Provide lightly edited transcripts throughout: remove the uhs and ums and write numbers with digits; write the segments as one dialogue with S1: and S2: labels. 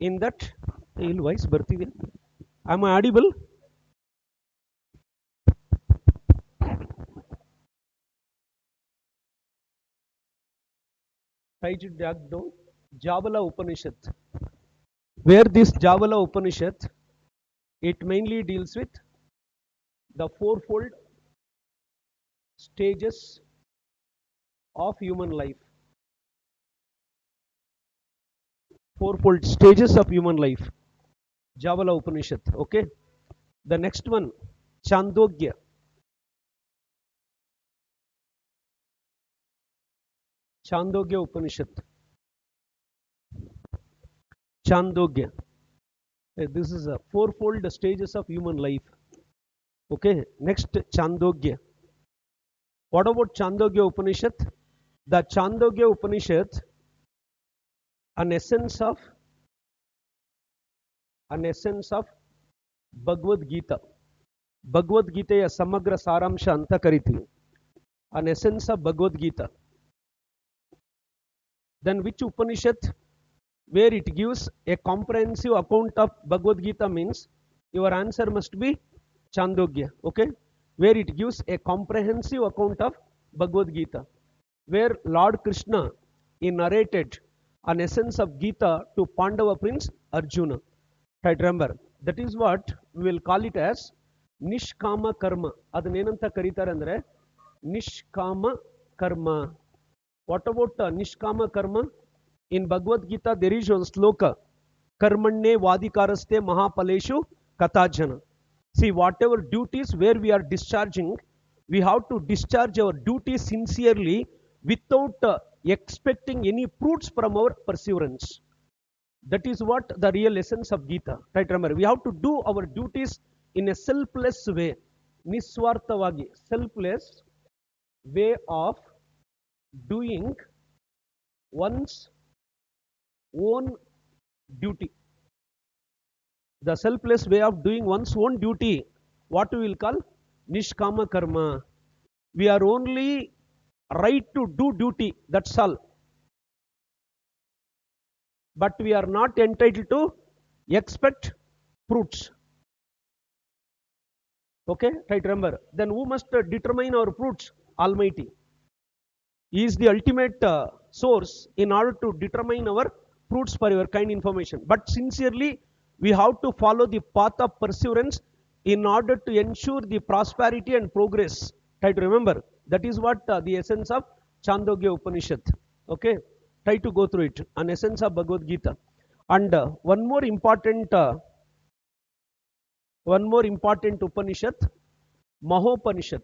S1: in that voice ಬರ್ತಿದೆ. Am I audible? Write it down. Javala Upanishad. Where this Javala Upanishad, it mainly deals with the fourfold stages of human life. Fourfold stages of human life. Javala Upanishad. Okay. The next one, Chandogya. Chandogya Upanishad. Chandogya. This is a fourfold stages of human life. Okay. Next, Chandogya. What about Chandogya Upanishad? The Chandogya Upanishad, an essence of Bhagavad Gita. Bhagavad Gita Samagra Saramsha anta kariತೀವಿ. An essence of Bhagavad Gita. Then which Upanishad, where it gives a comprehensive account of Bhagavad Gita means your answer must be Chandogya. Okay, where it gives a comprehensive account of Bhagavad Gita, where Lord Krishna he narrated an essence of Gita to Pandava prince Arjuna. Right, remember, that is what we will call it as Nishkama Karma. Adanenanta karitare andre Nishkama Karma. What about Nishkama Karma? In Bhagavad Gita there is one sloka, Karmanne Vadikaraste Mahapaleshu Katajana. See, whatever duties where we are discharging, we have to discharge our duties sincerely without expecting any fruits from our perseverance. That is what the real essence of Gita. Right, remember, we have to do our duties in a selfless way. Niswarthavagi, selfless way of doing one's own duty. The selfless way of doing one's own duty, what we will call Nishkama Karma. We are only right to do duty, that's all. But we are not entitled to expect fruits. Okay, right, remember. Then who must determine our fruits? Almighty. He is the ultimate source in order to determine our fruits for your kind information. But sincerely, we have to follow the path of perseverance in order to ensure the prosperity and progress. Try to remember, that is what the essence of Chandogya Upanishad. Okay, try to go through it, an essence of Bhagavad Gita. And one more important Upanishad, Mahopanishad.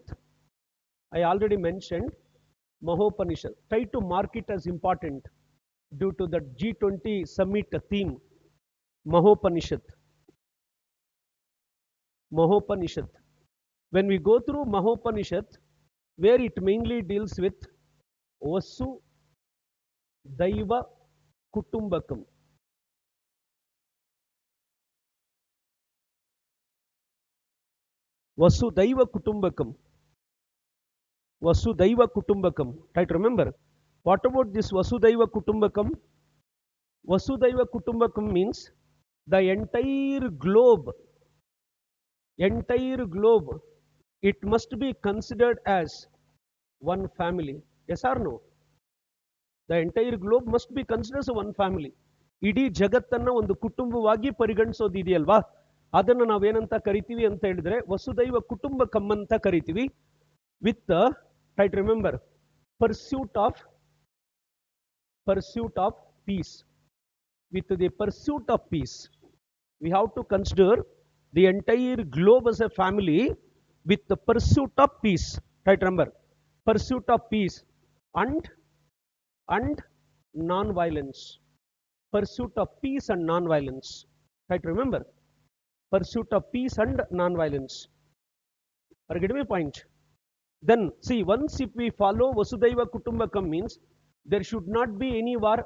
S1: I already mentioned Mahopanishad. Try to mark it as important due to the G20 summit theme. Mahopanishad. Mahopanishad. When we go through Mahopanishad, where it mainly deals with Vasu Daiva Kutumbakam. Vasudhaiva Kutumbakam. Vasudhaiva Kutumbakam. Try to remember. What about this Vasudhaiva Kutumbakam? Vasudhaiva Kutumbakam means the entire globe, it must be considered as one family. Yes or no? The entire globe must be considered as one family. ಇಡೀ ಜಗತ್ತನ್ನ ಒಂದು ಕುಟುಂಬವಾಗಿ ಪರಿಗಣಿಸೋದಿದೆಯಲ್ವಾ, ಅದನ್ನು ನಾವೇನಂತ ಕರಿತೀವಿ ಅಂತ ಹೇಳಿದ್ರೆ ವಸುದೈವ ಕುಟುಂಬಕಂ ಅಂತ ಕರಿತೀವಿ. With try to remember pursuit of peace. With the pursuit of peace, we have to consider the entire globe as a family with the pursuit of peace. Try to remember, pursuit of peace and non-violence. Pursuit of peace and non-violence. Try to remember, pursuit of peace and non-violence. Are you getting my point? Then see, once if we follow Vasudhaiva Kutumbakam means there should not be any war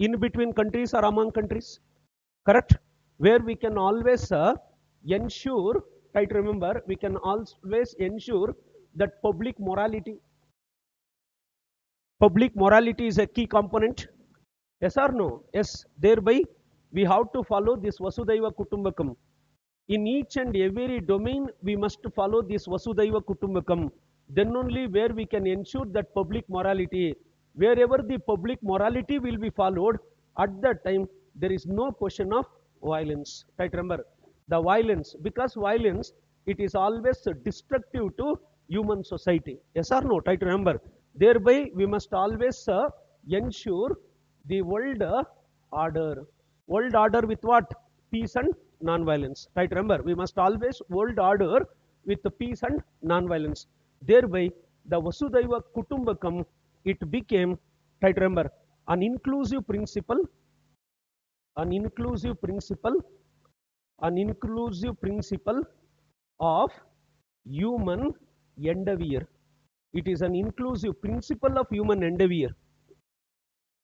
S1: in between countries or among countries. Correct? Where we can always ensure, try to remember, we can always ensure that public morality is a key component. Yes or no? Yes. Thereby we have to follow this Vasudhaiva Kutumbakam. In each and every domain, we must follow this Vasudhaiva Kutumbakam. Then only where we can ensure that public morality, wherever the public morality will be followed, at that time, there is no question of violence. Right, remember, the violence, because violence, it is always destructive to human society. Yes or no? Try to remember. Thereby, we must always ensure the world order. World order with what? Peace and non-violence. Right? Remember, we must always world order with the peace and non-violence. Thereby, the Vasudhaiva Kutumbakam, it became, right? Remember, an inclusive principle, an inclusive principle, an inclusive principle of human endeavor. It is an inclusive principle of human endeavor.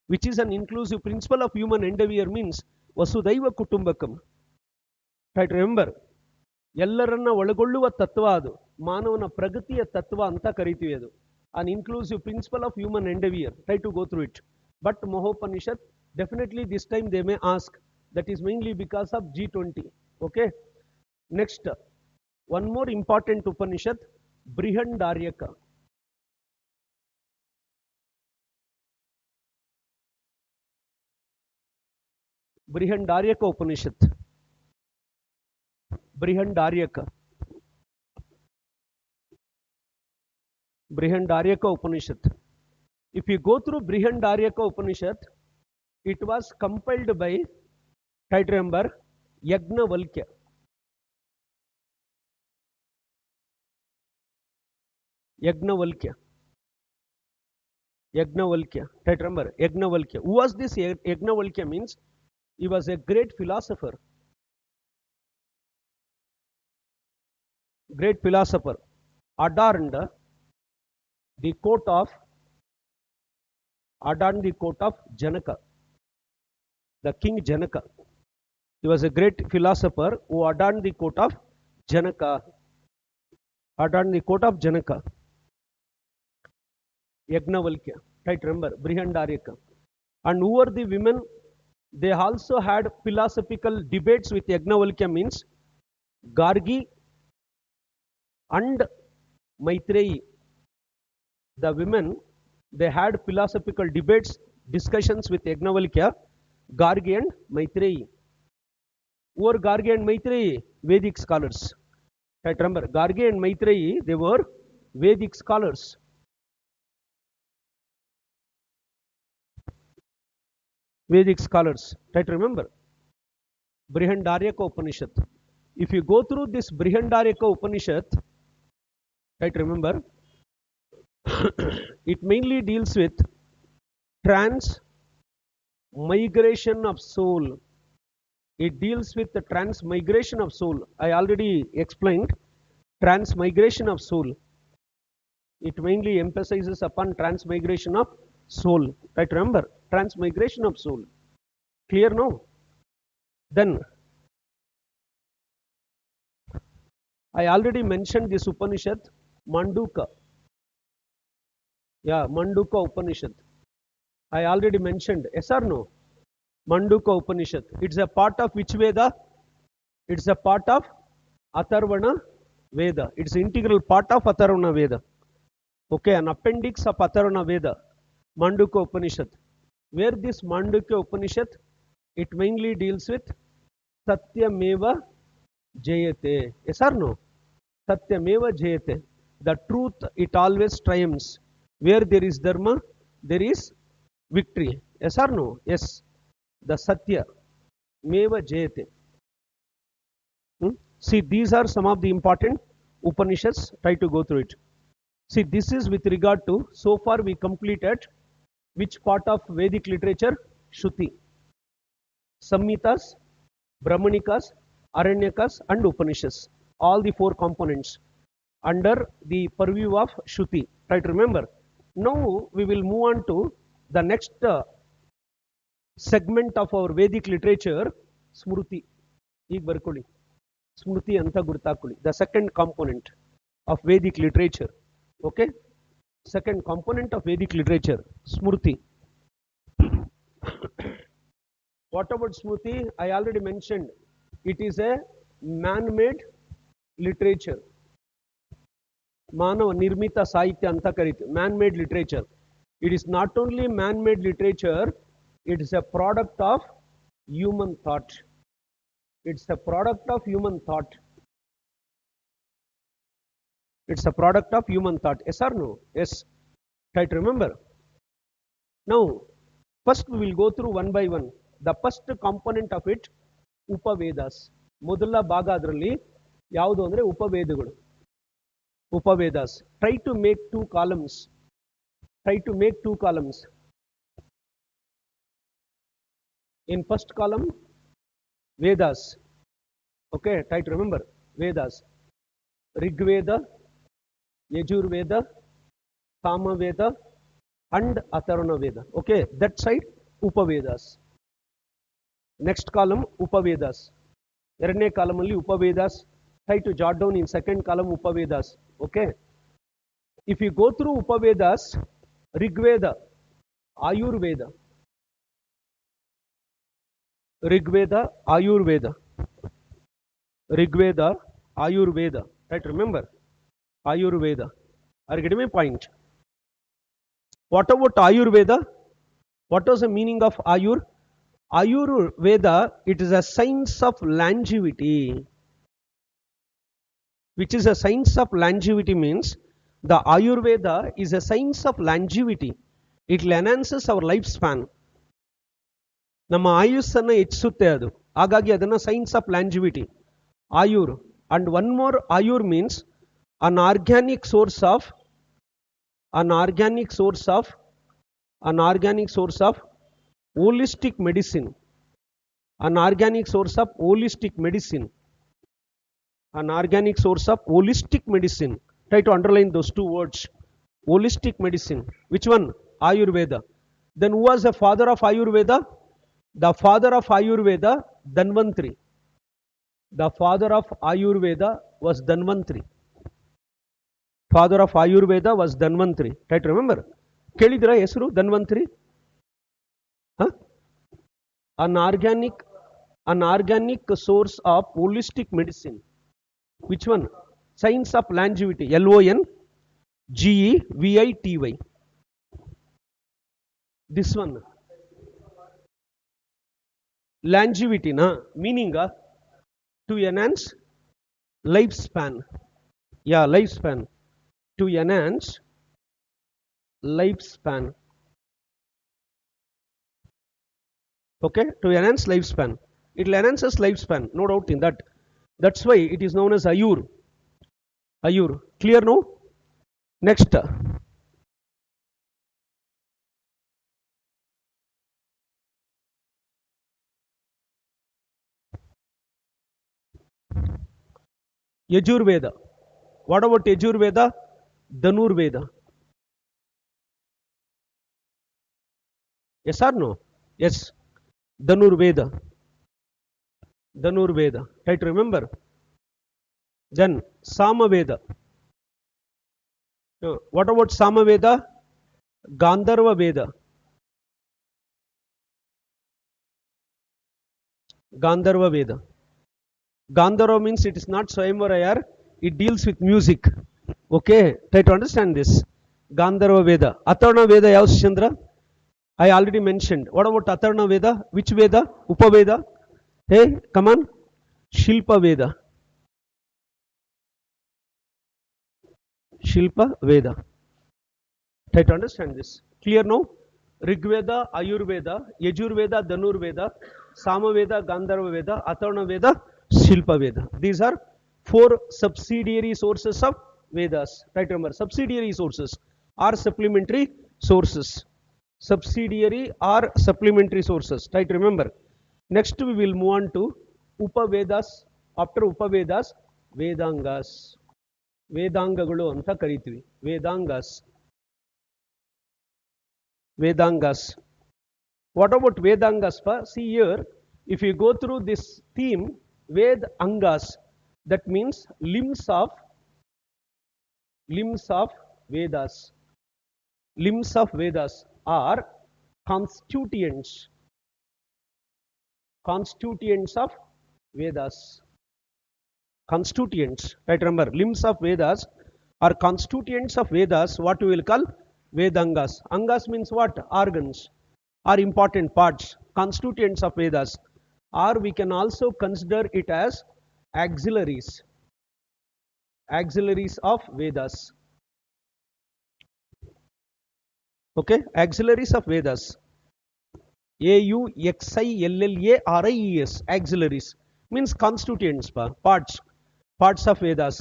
S1: Which is an inclusive principle of human endeavor means Vasudhaiva Kutumbakam. Right, remember, ಎಲ್ಲರನ್ನ ಒಳಗೊಳ್ಳುವ ತತ್ವ ಅದು, ಮಾನವನ ಪ್ರಗತಿಯ ತತ್ವ ಅಂತ ಕರಿತೀವಿ ಅದು. An inclusive principle of human endeavor. Try to go through it. But Mahopanishad, definitely this time they may ask. That is mainly because of G20. Okay. Next, one more important Upanishad, Brihandaryaka. Brihandaryaka Upanishad. Brihandaryaka. Brihandaryaka Upanishad. If you go through Brihandaryaka Upanishad, it was compiled by, try to remember, Yagnavalkya. Yagnavalkya. Yagnavalkya. Try to remember, Yagnavalkya. Who was this Yagnavalkya means? He was a great philosopher. Great philosopher. Adorned the court of Janaka, the king Janaka. He was a great philosopher who adorned the court of Janaka. Adorned the court of Janaka. Yagnavalkya. Right, remember, Brihandaryaka. And who were the women? They also had philosophical debates with Yagnavalkya means Gargi and Maitreyi. The women, they had philosophical debates, discussions with Yagnavalkya, Gargi and Maitreyi. Who were Gargi and Maitreyi? Vedic scholars. Right, remember, Gargi and Maitreyi, they were Vedic scholars. Vedic scholars. Right, remember, Brihandaryaka Upanishad. If you go through this Brihandaryaka Upanishad, right, remember, it mainly deals with transmigration of soul. It deals with the transmigration of soul. I already explained transmigration of soul. It mainly emphasizes upon transmigration of soul. Right, remember, transmigration of soul. Clear now? Then, I already mentioned this Upanishad, Manduka. Yeah, Manduka Upanishad. I already mentioned. Yes or no? Manduka Upanishad. It's a part of which Veda? It's a part of Atharvana Veda. It's an integral part of Atharvana Veda. Okay, an appendix of Atharvana Veda. Manduka Upanishad. Where this Manduka Upanishad, it mainly deals with Satyameva Jayate. Yes or no? Satyameva Jayate. The truth, it always triumphs. Where there is Dharma, there is victory. Yes or no? Yes. The Satya Meva Jayate. See, these are some of the important Upanishads. Try to go through it. See, this is with regard to, so far we completed which part of Vedic literature? Shruti. Samhitas, Brahmanikas, Aranyakas and Upanishads. All the four components under the purview of Shruti. Try to remember. Now we will move on to the next segment of our Vedic literature, Smriti. ಈಗ ಬರ್ಕೊಳ್ಳಿ. Smriti ಅಂತ ಗುರ್ತಾಕೊಳ್ಳಿ. The second component of Vedic literature. Okay? Second component of Vedic literature, Smriti. What about Smriti? I already mentioned. It is a man-made literature. Manava Nirmita Sahitya anta karite. Man-made literature. It is not only man-made literature, it is a product of human thought. It's a product of human thought. It's a product of human thought. Yes or no? Yes. Try to remember. Now, first we will go through one by one. The first component of it, Upavedas. ಮೊದಲ ಭಾಗ ಅದರಲ್ಲಿ ಯಾವುದು ಅಂದರೆ ಉಪವೇದಗಳು. Upavedas. Try to make two columns. Try to make two columns. In first column, Vedas. Okay, try to remember. Vedas. Rigveda, Yajurveda, Samaveda, and Atharvana Veda. Okay, that side Upavedas. Next column Upavedas. ಎರಡನೇ column ಅಲ್ಲಿ Upavedas. Try to jot down in second column Upavedas. Okay. If you go through Upavedas, Rigveda, Ayurveda, Rigveda, Ayurveda, Rigveda, Ayurveda. Try to remember Ayurveda. Are you getting my point? What about Ayurveda? What was the meaning of Ayur? Ayurveda, it is a science of longevity. Which is a science of longevity means the Ayurveda is a science of longevity. It enhances our lifespan. ನಮ್ಮ ಆಯುಸ್ಸನ್ನು ಹೆಚ್ಚಿಸುತ್ತೆ ಅದು. ಹಾಗಾಗಿ ಅದನ್ನು science of longevity ayur. And one more ayur means an organic source of holistic medicine. An organic source of holistic medicine. An organic source of holistic medicine. Try to underline those two words. Holistic medicine. Which one? Ayurveda. Then who was the father of Ayurveda? The father of Ayurveda, Dhanvantri. The father of Ayurveda was Dhanvantri. Father of Ayurveda was Dhanvantri. Try to remember. ಕೇಳಿದಿರಾ ಹೆಸರು Dhanvantari? An organic source of holistic medicine. Which one? Science of longevity. Longevity. This one. Longevity, na? Meaning to enhance lifespan. Yeah, lifespan. To enhance lifespan. Okay, to enhance lifespan. It will enhances lifespan, no doubt in that. That's why it is known as Ayur. Ayur. Clear now? Next. Yajurveda. What about Yajurveda? Dhanurveda. Yes or no? Yes. Dhanurveda. Dhanurveda. Try to remember. Then Samaveda. What about Samaveda? Gandharva Veda. Gandharva Veda. Gandharva means it is not Swayamvarayar, it deals with music. Okay, try to understand this. Gandharva Veda. Atharvana Veda yav Chandra? I already mentioned. What about Atharvana Veda? Which Veda? Upaveda? Hey, come on. Shilpa Veda. Shilpa Veda. Try to understand this. Clear now? Rigveda, Ayurveda, Yajurveda, Dhanurveda, Samaveda, Gandharva Veda, Atharvana Veda, Shilpa Veda. These are 4 subsidiary sources of Vedas. Try to remember. Subsidiary sources are supplementary sources. Subsidiary or supplementary sources. Try to remember. Next we will move on to Upavedas. After Upavedas, Vedangas. ವೇದಾಂಗಗಳು ಅಂತ ಕರಿತೀವಿ. Vedangas. Vedangas. What about Vedangas? See here, if you go through this theme, Vedangas, that means limbs of Vedas. Limbs of Vedas are constituents. constituents of Vedas. Constituents, right? Remember, limbs of Vedas are constituents of Vedas, what we will call Vedangas. Angas means what? Organs, are important parts, constituents of Vedas. Or we can also consider it as auxiliaries, auxiliaries of Vedas. Okay, auxiliaries of Vedas. AUXILLARIES, auxiliaries means constituents, parts, parts of Vedas.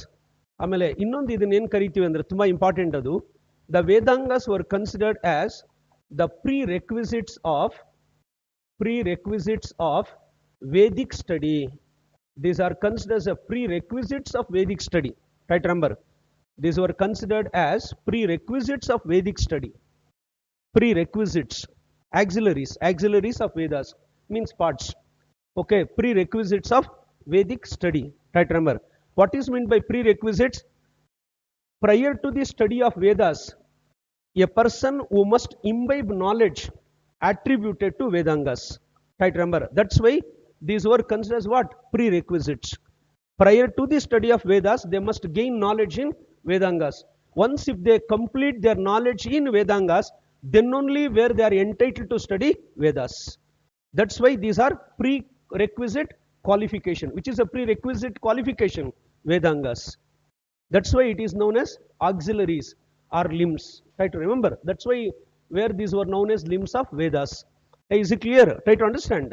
S1: ಆಮೇಲೆ ಇನ್ನೊಂದು ಇದನ್ನ ಏನು ಕರಿತೀವಿ ಅಂದ್ರೆ ತುಂಬಾ important ಅದು, the Vedangas were considered as the prerequisites of Vedic study. These are considered as a prerequisites of Vedic study, right? Remember, these were considered as prerequisites of Vedic study. Prerequisites, auxiliaries of Vedas means parts. Okay, prerequisites of Vedic study, right? Remember, what is meant by prerequisites? Prior to the study of Vedas, a person who must imbibe knowledge attributed to Vedangas, right? Remember, that's why these were considered as what? Prerequisites. Prior to the study of Vedas, they must gain knowledge in Vedangas. Once if they complete their knowledge in Vedangas, then only where they are entitled to study Vedas. That's why these are prerequisite qualification. Which is a prerequisite qualification? Vedangas. That's why it is known as auxiliaries or limbs. Try to remember. That's why where these were known as limbs of Vedas. Is it clear? Try to understand.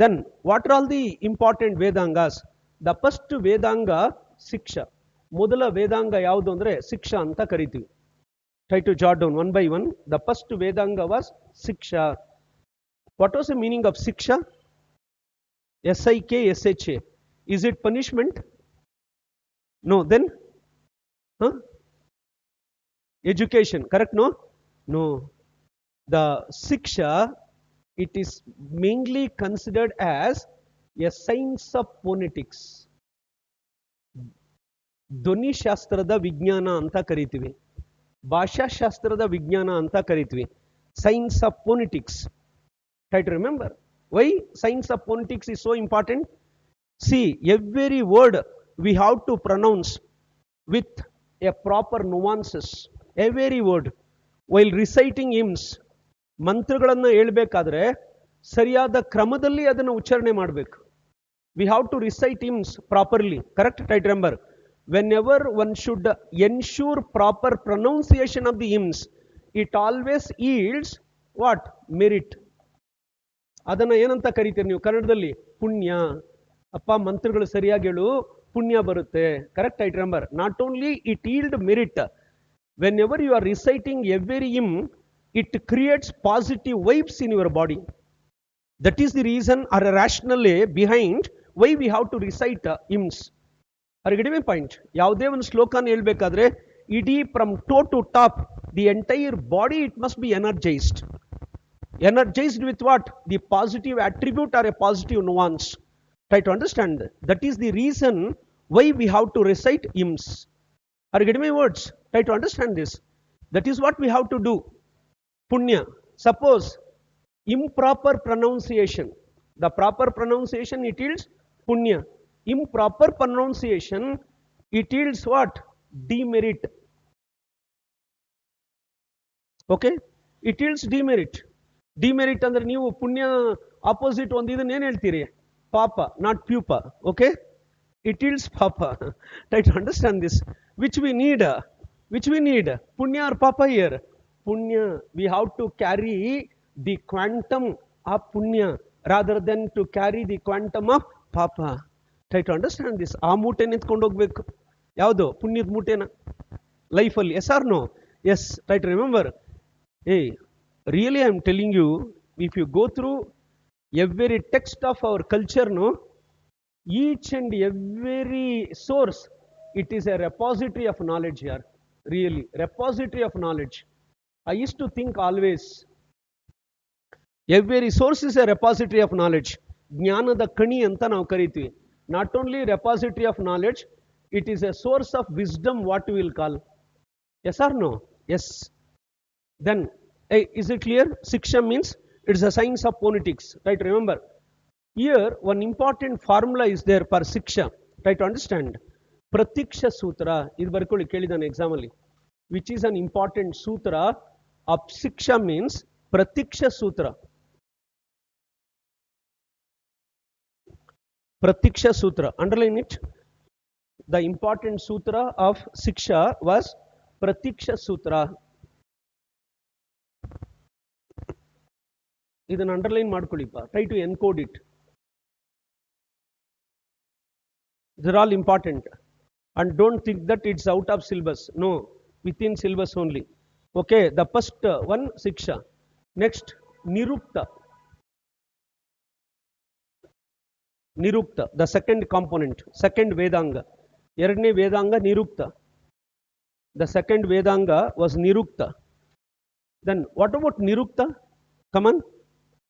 S1: Then what are all the important Vedangas? The first Vedanga, Siksha. Modala Vedanga yavadu andre Siksha anta karitivi. Try to jot down one by one. The first Vedanga was Siksha. What was the meaning of Siksha? S-I-K-S-H-A. Is it punishment? No. Then? Huh? Education. Correct? No? No. The Siksha, it is mainly considered as a science of phonetics. ಧ್ವನಿ ಶಾಸ್ತ್ರದ ವಿಜ್ಞಾನ ಅಂತ ಕರಿತೀವಿ, ಭಾಷಾಶಾಸ್ತ್ರದ ವಿಜ್ಞಾನ ಅಂತ ಕರಿತೀವಿ, science of phonetics. Try to remember why science of phonetics is so important. See, every word we have to pronounce with a proper nuances. Every word while reciting hymns, ಮಂತ್ರಗಳನ್ನು ಹೇಳ್ಬೇಕಾದ್ರೆ ಸರಿಯಾದ ಕ್ರಮದಲ್ಲಿ ಅದನ್ನು ಉಚ್ಚಾರಣೆ ಮಾಡಬೇಕು. We have to recite hymns properly. Correct? Try to remember. Whenever one should ensure proper pronunciation of the hymns, it always yields what? Merit. ಅದನ್ನ ಏನಂತ ಕರೀತೀರಿ ನೀವು ಕನ್ನಡದಲ್ಲಿ? ಪುಣ್ಯ. ಅಪ್ಪ ಮಂತ್ರಗಳು ಸರಿಯಾಗಿ ಹೇಳು, ಪುಣ್ಯ ಬರುತ್ತೆ. Correct? I remember. Not only it yield merit. Whenever you are reciting every hymn, it creates positive vibes in your body. That is the reason or a rationale behind why we have to recite hymns. Are you getting my point? ಯಾವುದೇ ಒಂದು ಶ್ಲೋಕನ ಹೇಳ್ಬೇಕಾದ್ರೆ ಇಡೀ from toe to top, the entire body, it must be energized. Energized with what? The positive attribute or a positive nuance. Try to understand. That is the reason why we have to recite hymns. Are you getting my words? Try to understand this. That is what we have to do. Punya. Suppose improper pronunciation. The proper pronunciation, it yields punya. Improper pronunciation, it yields what? Demerit. Okay? It yields demerit. Demerit ಅಂದ್ರೆ ನೀವು ಪುಣ್ಯ opposite ಒಂದು ಇದನ್ನ ಏನ್ ಹೇಳ್ತೀರಿ? Papa, not pupa. Okay, it yields papa. Try to understand this. Which we need punya or papa here? Punya. We have to carry the quantum of punya rather than to carry the quantum of papa. Try to understand this. ಆ ಮೂಟೆ ನಿಂತ್ಕೊಂಡು ಹೋಗ್ಬೇಕು. ಯಾವುದು? ಪುಣ್ಯದ ಮೂಟೆನ ಲೈಫಲ್ಲಿ. Yes or no? Yes. Try to remember. Really, I am telling you, if you go through every text of our culture, no, each and every source, it is a repository of knowledge here. Really, repository of knowledge. I used to think always, every source is a repository of knowledge. ಜ್ಞಾನದ ಕಣಿ ಅಂತ ನಾವು ಕರಿತೀವಿ. Not only repository of knowledge, it is a source of wisdom, what we will call. Yes or no? Yes. Then, is it clear? Siksha means it is a science of phonetics. Right? Remember, Here, one important formula is there for Siksha. Try to understand. Pratiksha Sutra, is barkoli kelidan exam alli. Which is an important sutra of Siksha means Pratiksha Sutra. Pratiksha Sutra, underline it. The important sutra of Siksha was Pratiksha Sutra. Idan underline madkolipa. Try to encode it. They're all important. And don't think that it's out of syllabus. No, within syllabus only. Okay, the first one, Siksha. Next, Nirukta. Nirukta, the second component, second Vedanga. Erane Vedanga, Nirukta. The second Vedanga was Nirukta. Then what about Nirukta? Come on.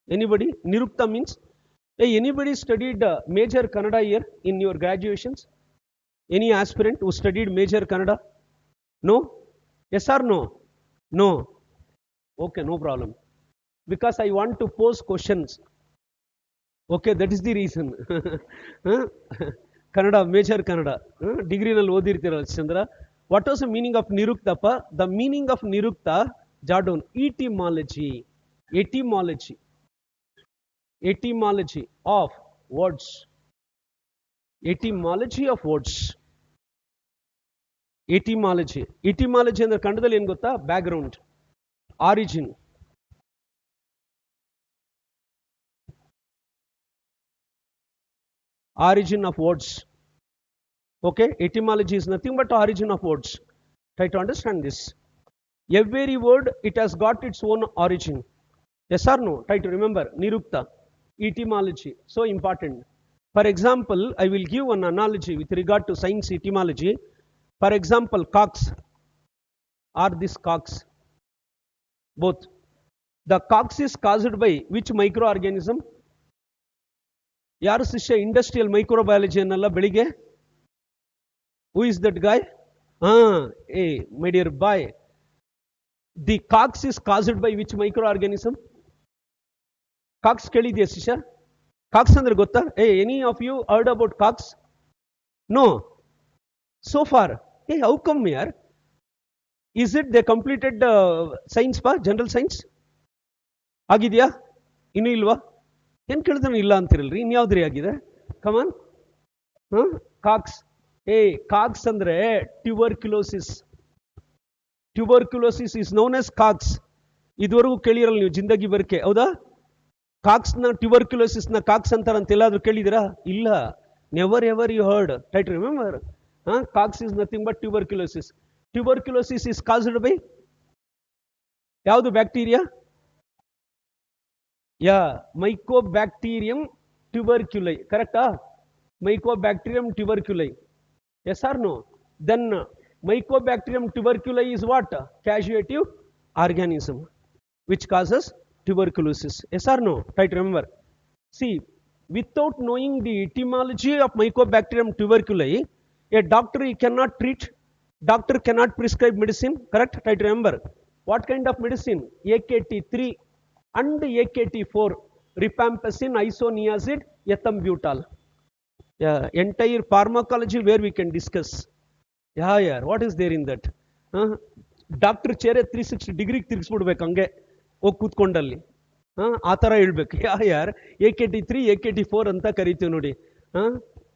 S1: Anybody? Nirukta means, hey, anybody studied major Kannada here in your graduations? Any aspirant who studied major Kannada? No? Yes or no? No. Okay, no problem. Because I want to pose questions. Okay, that is the reason. Kannada, major Kannada. Degree nal odirtiralla Chandra. What was the meaning of Nirukta? The meaning of Nirukta, Jadon, etymology. Etymology. Etymology of words. Etymology of words. Etymology. Etymology ಅಂದ್ರೆ ಕನ್ನಡದಲ್ಲಿ ಏನು ಗೊತ್ತಾ? Background. Origin. Origin of words. Okay, etymology is nothing but origin of words. Try to understand this. Every word, it has got its own origin. Yes or no? Try to remember. Nirukta. Etymology. So important. For example, I will give an analogy with regard to science etymology. For example, cocks. Are these cocks? Both. The cocks is caused by which microorganism? ಯಾರು ಶಿಷ್ಯ industrial microbiology ಅನ್ನಲ್ಲ ಬೆಳಿಗ್ಗೆ? Who is that guy? Hey, my dear boy. The cocks is caused by which microorganism? Cocks ಕೇಳಿದ್ಯಾ ಶಿಷ್ಯ? Cocks ಅಂದ್ರೆ ಗೊತ್ತಾ? Hey, any of you heard about cocks? No. So far. Hey, how come here? Is it they completed science pa? General science? ಆಗಿದೆಯಾ? ಇನ್ನೂ ಇಲ್ವಾ? ಏನು ಕೇಳಿದ್ರೆ ಇಲ್ಲ ಅಂತಿರಲ್ರಿ, ಇನ್ಯಾವ್ದ್ರಿ ಆಗಿದೆ? ಕಮಾನ್. ಕಾಕ್ಸ್. ಕಾಕ್ಸ್ ಅಂದ್ರೆ tuberculosis. Tuberculosis is known as Cox. ಇದುವರೆಗೂ ಕೇಳಿರಲ್ಲ ನೀವು ಜಿಂದಗಿ ಬರ್ಕೆ, ಹೌದಾ? ಕಾಕ್ಸ್ ನ ಟ್ಯೂಬರ್ಕ್ಯುಲೋಸಿಸ್ ನ ಕಾಕ್ಸ್ ಅಂತಾರಂತ ಎಲ್ಲಾದ್ರೂ ಕೇಳಿದಿರಾ? ಇಲ್ಲ. Never ever you heard. Try to remember. Koch's is nothing but tuberculosis. Tuberculosis is caused by ಯಾವುದು bacteria? Mycobacterium tuberculi. Correct? Mycobacterium tuberculi. Yes or no? Then Mycobacterium tuberculi is what? Causative organism which causes tuberculosis. Yes or no? Try to remember. See, without knowing the etymology of Mycobacterium tuberculi, a doctor he cannot treat. Doctor cannot prescribe medicine. Correct? Try to remember. What kind of medicine? AKT3 and AKT4, rifampicin, isoniazid, ethambutol. Entire pharmacology where we can discuss. What is there in that? Doctor chair 360 degree ತಿರ್ಗಿಸ್ಬಿಡ್ಬೇಕು ಹಂಗೆ ಹೋಗಿ ಕೂತ್ಕೊಂಡಲ್ಲಿ. ಆ ಥರ ಹೇಳ್ಬೇಕು. AKT3 AKT4 ಅಂತ ಕರಿತೀವಿ ನೋಡಿ.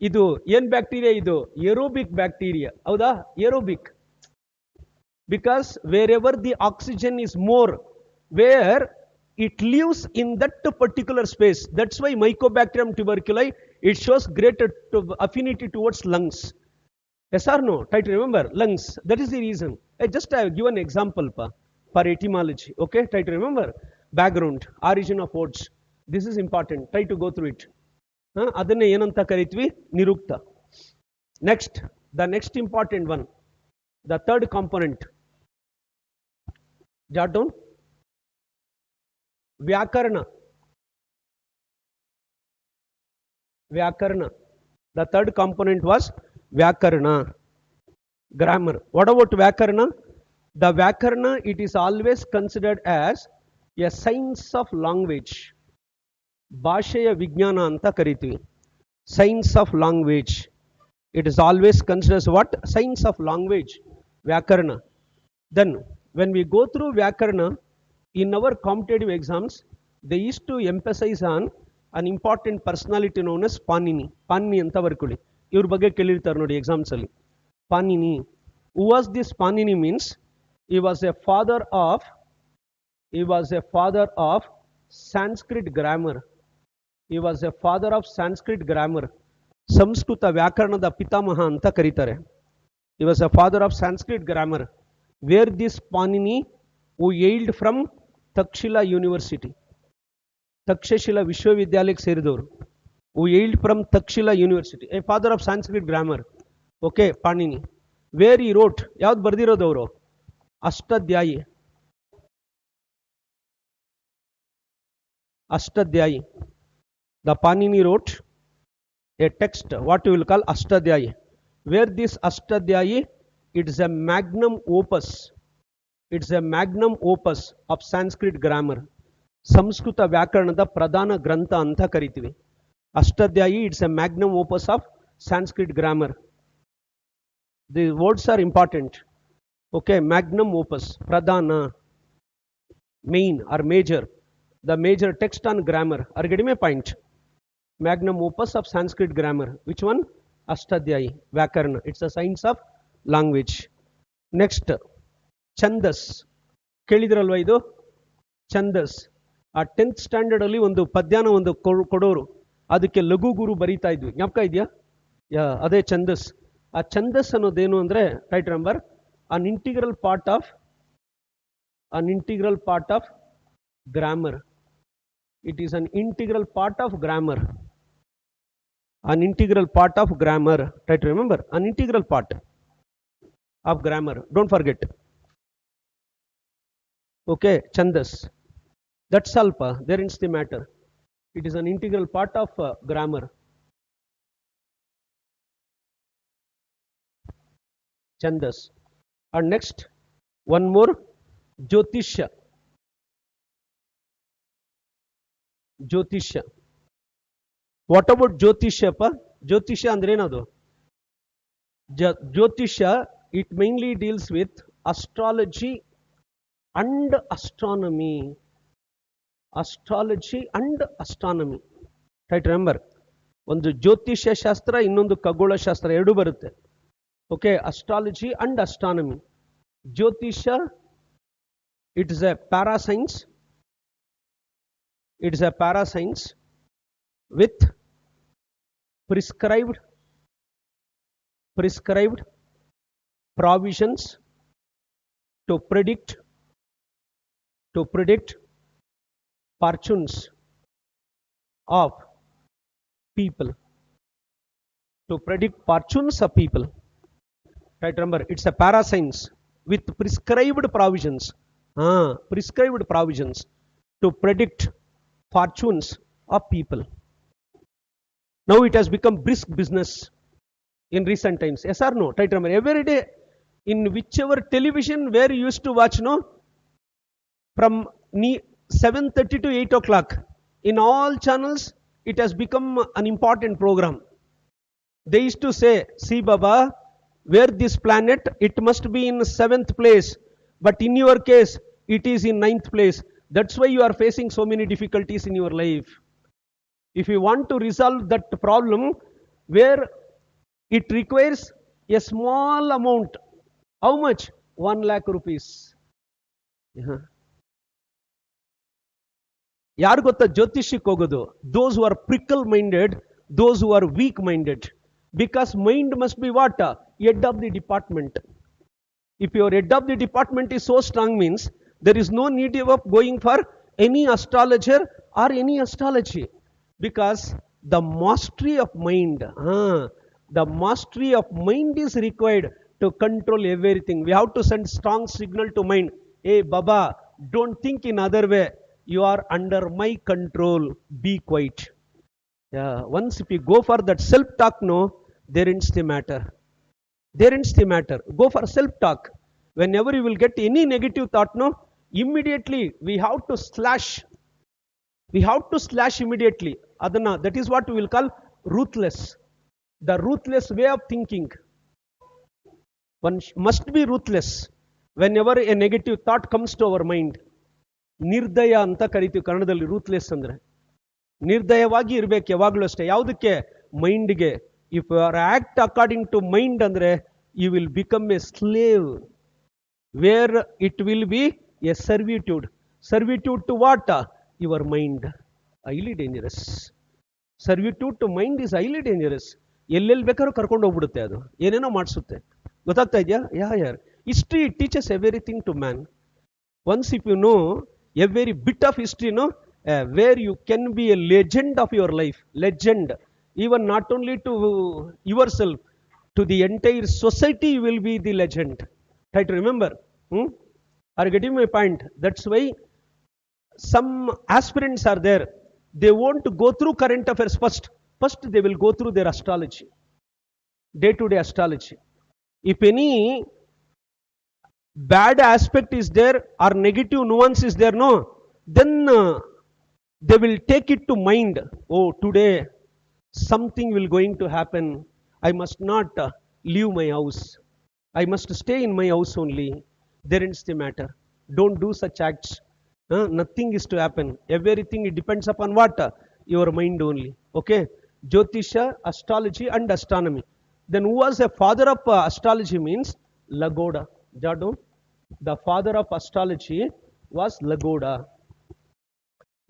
S1: ಇದು ಏನ್ ಬ್ಯಾಕ್ಟೀರಿಯಾ? ಇದು ಏರೋಬಿಕ್ ಬ್ಯಾಕ್ಟೀರಿಯಾ, ಹೌದಾ? Aerobic. Because wherever the oxygen is more, where it lives in that particular space. That's why Mycobacterium tuberculi, it shows greater affinity towards lungs. Yes or no? Try to remember. Lungs. That is the reason. I just have given an example for etymology. Okay? Try to remember. Background. Origin of words. This is important. Try to go through it. ಅದನ್ನೇ ಏನಂತ ಕರಿತೀವಿ? ನಿರುಕ್ತ. Next. The next important one. The third component. Jot down. Vyakarna. Vyakarna. The third component was Vyakarna. Grammar. What about Vyakarna? The Vyakarna, it is always considered as a science of language. ಭಾಷೆಯ ವಿಜ್ಞಾನ ಅಂತ ಕರಿತೀವಿ. Science of language. It is always considered as what? Science of language. Vyakarana. Then when we go through Vyakarana in our competitive exams, they used to emphasize on an important personality known as Panini. Panini anta barkuli. Iವ್ರ ಬಗ್ಗೆ ಕೇಳಿರ್ತಾರೆ ನೋಡಿ exams ಅಲ್ಲಿ. Panini. Who was this Panini means? He was a father of Sanskrit grammar. He was a father of Sanskrit grammar. Sanskrit ವ್ಯಾಕರಣದ ಪಿತಾಮಹ ಅಂತ ಕರೀತಾರೆ. He was a father of Sanskrit grammar. Where this Panini, who hailed from Takshila University. Takshashila ವಿಶ್ವವಿದ್ಯಾಲಯಕ್ಕೆ ಸೇರಿದವರು. Who hailed from Takshila University. A father of Sanskrit grammar. Okay, Panini. Where he wrote, ಯಾವ್ದು ಬರ್ದಿರೋದು ಅವರು? Ashtadhyayi. Ashtadhyayi. The Panini wrote a text, what you will call Ashtadhyayi. Where this Ashtadhyayi, it is a magnum opus. It's a magnum opus of Sanskrit grammar. Sanskrit ವ್ಯಾಕರಣದ ಪ್ರಧಾನ ಗ್ರಂಥ ಅಂತ ಕರಿತೀವಿ. Ashtadhyayi, it's a magnum opus of Sanskrit grammar. The words are important. Okay, magnum opus, pradhana, main or major, the major text on grammar. Are you getting my point? Magnum opus of Sanskrit grammar. Which one? Ashtadhyayi, Vyakarana. It's a science of language. Next, Chandas. ಕೇಳಿದ್ರಲ್ವಾ ಇದು? ಛಂದಸ್. ಆ 10th standard ಅಲ್ಲಿ ಒಂದು ಪದ್ಯಾನ ಒಂದು ಕೊಡೋರು, ಅದಕ್ಕೆ ಲಘು ಗುರು ಬರೀತಾ ಇದ್ವಿ, ಜ್ಞಾಪಕ ಇದೆಯಾ? ಅದೇ ಛಂದಸ್. ಆ ಛಂದಸ್ ಅನ್ನೋದೇನು ಅಂದ್ರೆ, right number, an integral part of grammar. It is an integral part of grammar. An integral part of grammar. Try to remember, an integral part of grammar. Don't forget. Okay, Chandas. That's all. There is the matter. It is an integral part of grammar. Chandas. And next, one more, Jyotisha. Jyotisha. What about Jyotisha? Jyotisha andre enadu? Jyotisha, it mainly deals with astrology and astronomy. Astrology and astronomy. Right, remember, ಒಂದು ಜ್ಯೋತಿಷ್ಯ ಶಾಸ್ತ್ರ, ಇನ್ನೊಂದು ಖಗೋಳ ಶಾಸ್ತ್ರ, ಎರಡು ಬರುತ್ತೆ. Okay, astrology and astronomy. Jyotisha, it is a parascience. It is a parascience with prescribed provisions to predict fortunes of people. To predict fortunes of people. Right, remember, it's a parascience with prescribed provisions. Prescribed provisions to predict fortunes of people. Now it has become brisk business in recent times. Yes or no? Right, remember, every day in whichever television where you used to watch, no, from 7:30 to 8 o'clock, in all channels, it has become an important program. They used to say, see Baba, where this planet, it must be in 7th place, but in your case, it is in 9th place. That's why you are facing so many difficulties in your life. If you want to resolve that problem, where it requires a small amount, how much? 1 lakh rupees. ಯಾರು ಗೊತ್ತಾ ಜ್ಯೋತಿಷ್ಯಕ್ಕೆ ಹೋಗೋದು? Those who are prickle minded, those who are weak minded. Because mind must be what? Head of the department. If your head of the department is so strong, means there is no need of going for any astrologer or any astrology. Because the mastery of mind, the mastery of mind is required to control everything. We have to send strong signal to mind. Hey Baba, don't think in other way. You are under my control. Be quiet. Once if you go for that self-talk, no, there ends the matter. There ends the matter. Go for self-talk. Whenever you will get any negative thought, no, immediately we have to slash We have to slash immediately. Adana, that is what we will call ruthless. The ruthless way of thinking. One must be ruthless. Whenever a negative thought comes to our mind, ನಿರ್ದಯ ಅಂತ ಕರಿತೀವಿ ಕನ್ನಡದಲ್ಲಿ ruthless ಅಂದ್ರೆ. ನಿರ್ದಯವಾಗಿ ಇರಬೇಕು ಯಾವಾಗಲೂ ಅಷ್ಟೇ. ಯಾವುದಕ್ಕೆ? ಮೈಂಡ್ಗೆ. If you are act according to mind ಅಂದ್ರೆ you will become a slave, where it will be a servitude. Servitude to what? Your mind. Highly dangerous. Servitude to mind is highly dangerous. ಎಲ್ಲೆಲ್ಲಿ ಬೇಕಾದ್ರೂ ಕರ್ಕೊಂಡು ಹೋಗ್ಬಿಡುತ್ತೆ, ಅದು ಏನೇನೋ ಮಾಡಿಸುತ್ತೆ. ಗೊತ್ತಾಗ್ತಾ ಇದೆಯಾ? ಯಾರ್ history teaches everything to man. Once if you know a very bit of history, no, where you can be a legend of your life, legend, even not only to yourself, to the entire society you will be the legend. Try to remember. Are you getting my point? That's why some aspirants are there. They want to go through current affairs first. First they will go through their astrology, day-to-day astrology. If any bad aspect is there or negative nuance is there, no, then they will take it to mind. Oh, today something will going to happen. I must not leave my house. I must stay in my house only. There ends the matter. Don't do such acts. Nothing is to happen. Everything it depends upon what? Your mind only. Okay. Jyotisha, astrology and astronomy. Then who was a father of astrology means Gowda. Jado. The father of astrology was Gowda.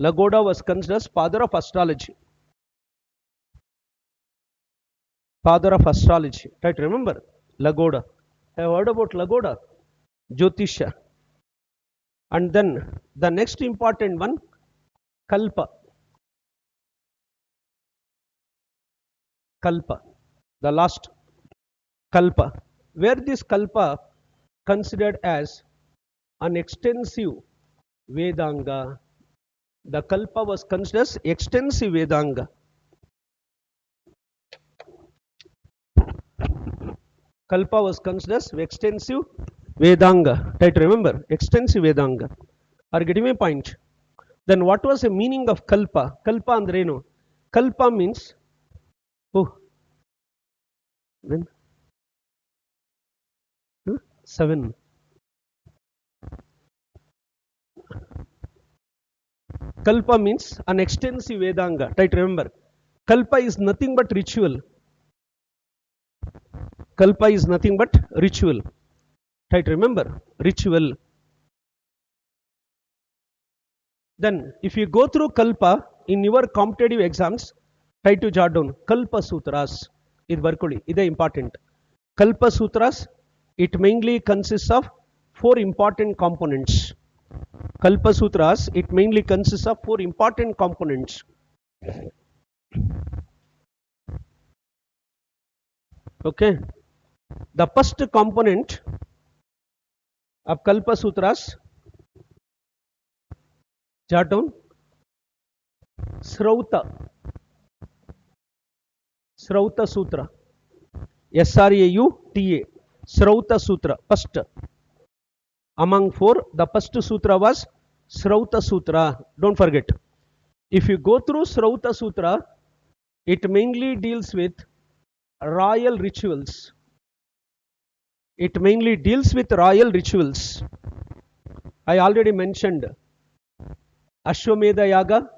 S1: Gowda was considered as father of astrology. Father of astrology. Try to remember. Gowda. Have heard about Gowda? Jyotisha. And then the next important one, Kalpa. Kalpa. The last Kalpa. Where this Kalpa considered as an extensive Vedanga. The Kalpa was considered as extensive Vedanga. Kalpa was considered as extensive Vedanga. Try to remember, extensive Vedanga. Are you getting my point? Then what was the meaning of Kalpa? Kalpa andreno. Kalpa means, oh, when? 7. Kalpa means an extensive Vedanga. Try to remember. Kalpa is nothing but ritual. Kalpa is nothing but ritual. Try to remember. Ritual. Then if you go through Kalpa in your competitive exams, try to jot down Kalpasutras. Idu barkoli. Ide important. Kalpasutras, it mainly consists of 4 important components. Kalpasutras, it mainly consists of 4 important components. Okay. The first component of Kalpasutras, jot down, Srauta. Srauta Sutra. Srauta. Srauta Sutra. First. Among 4, the first sutra was Srauta Sutra. Don't forget. If you go through Srauta Sutra, it mainly deals with royal rituals. It mainly deals with royal rituals. I already mentioned Ashwamedha Yaga,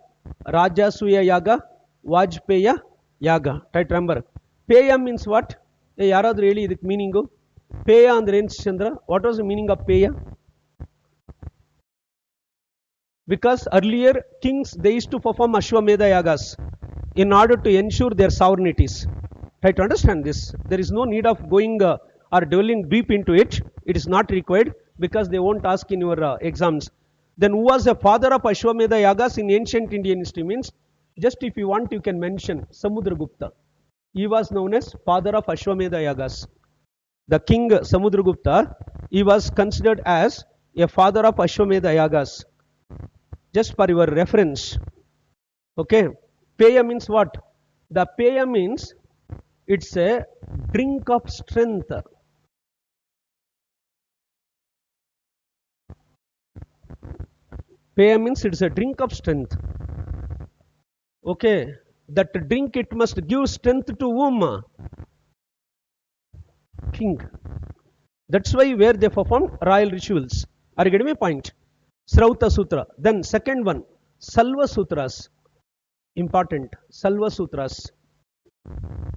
S1: Rajasuya Yaga, Vajpeya Yaga. Try to remember. Peya means what? Yaradru heli idak meaning? Peya andre ಏನು Chandra? What was the meaning of Peya? Because earlier kings, they used to perform Ashwamedha Yagas in order to ensure their sovereignties. Try to understand this. There is no need of going or dwelling deep into it. It is not required because they won't ask in your exams. Then who was the father of Ashwamedha Yagas in ancient Indian history means, just if you want you can mention Samudragupta. He was known as father of Ashwamedha Yagas. The king Samudragupta, he was considered as a father of Ashwamedha Yagas. Just for your reference. Okay. Peya means what? The Peya means it's a drink of strength. Peya means it's a drink of strength. Okay, that drink it must give strength to whom? King. That's why where they performed royal rituals. Are you getting my point? Srauta Sutra. Then second one, Salva Sutras. Important. Salva Sutras.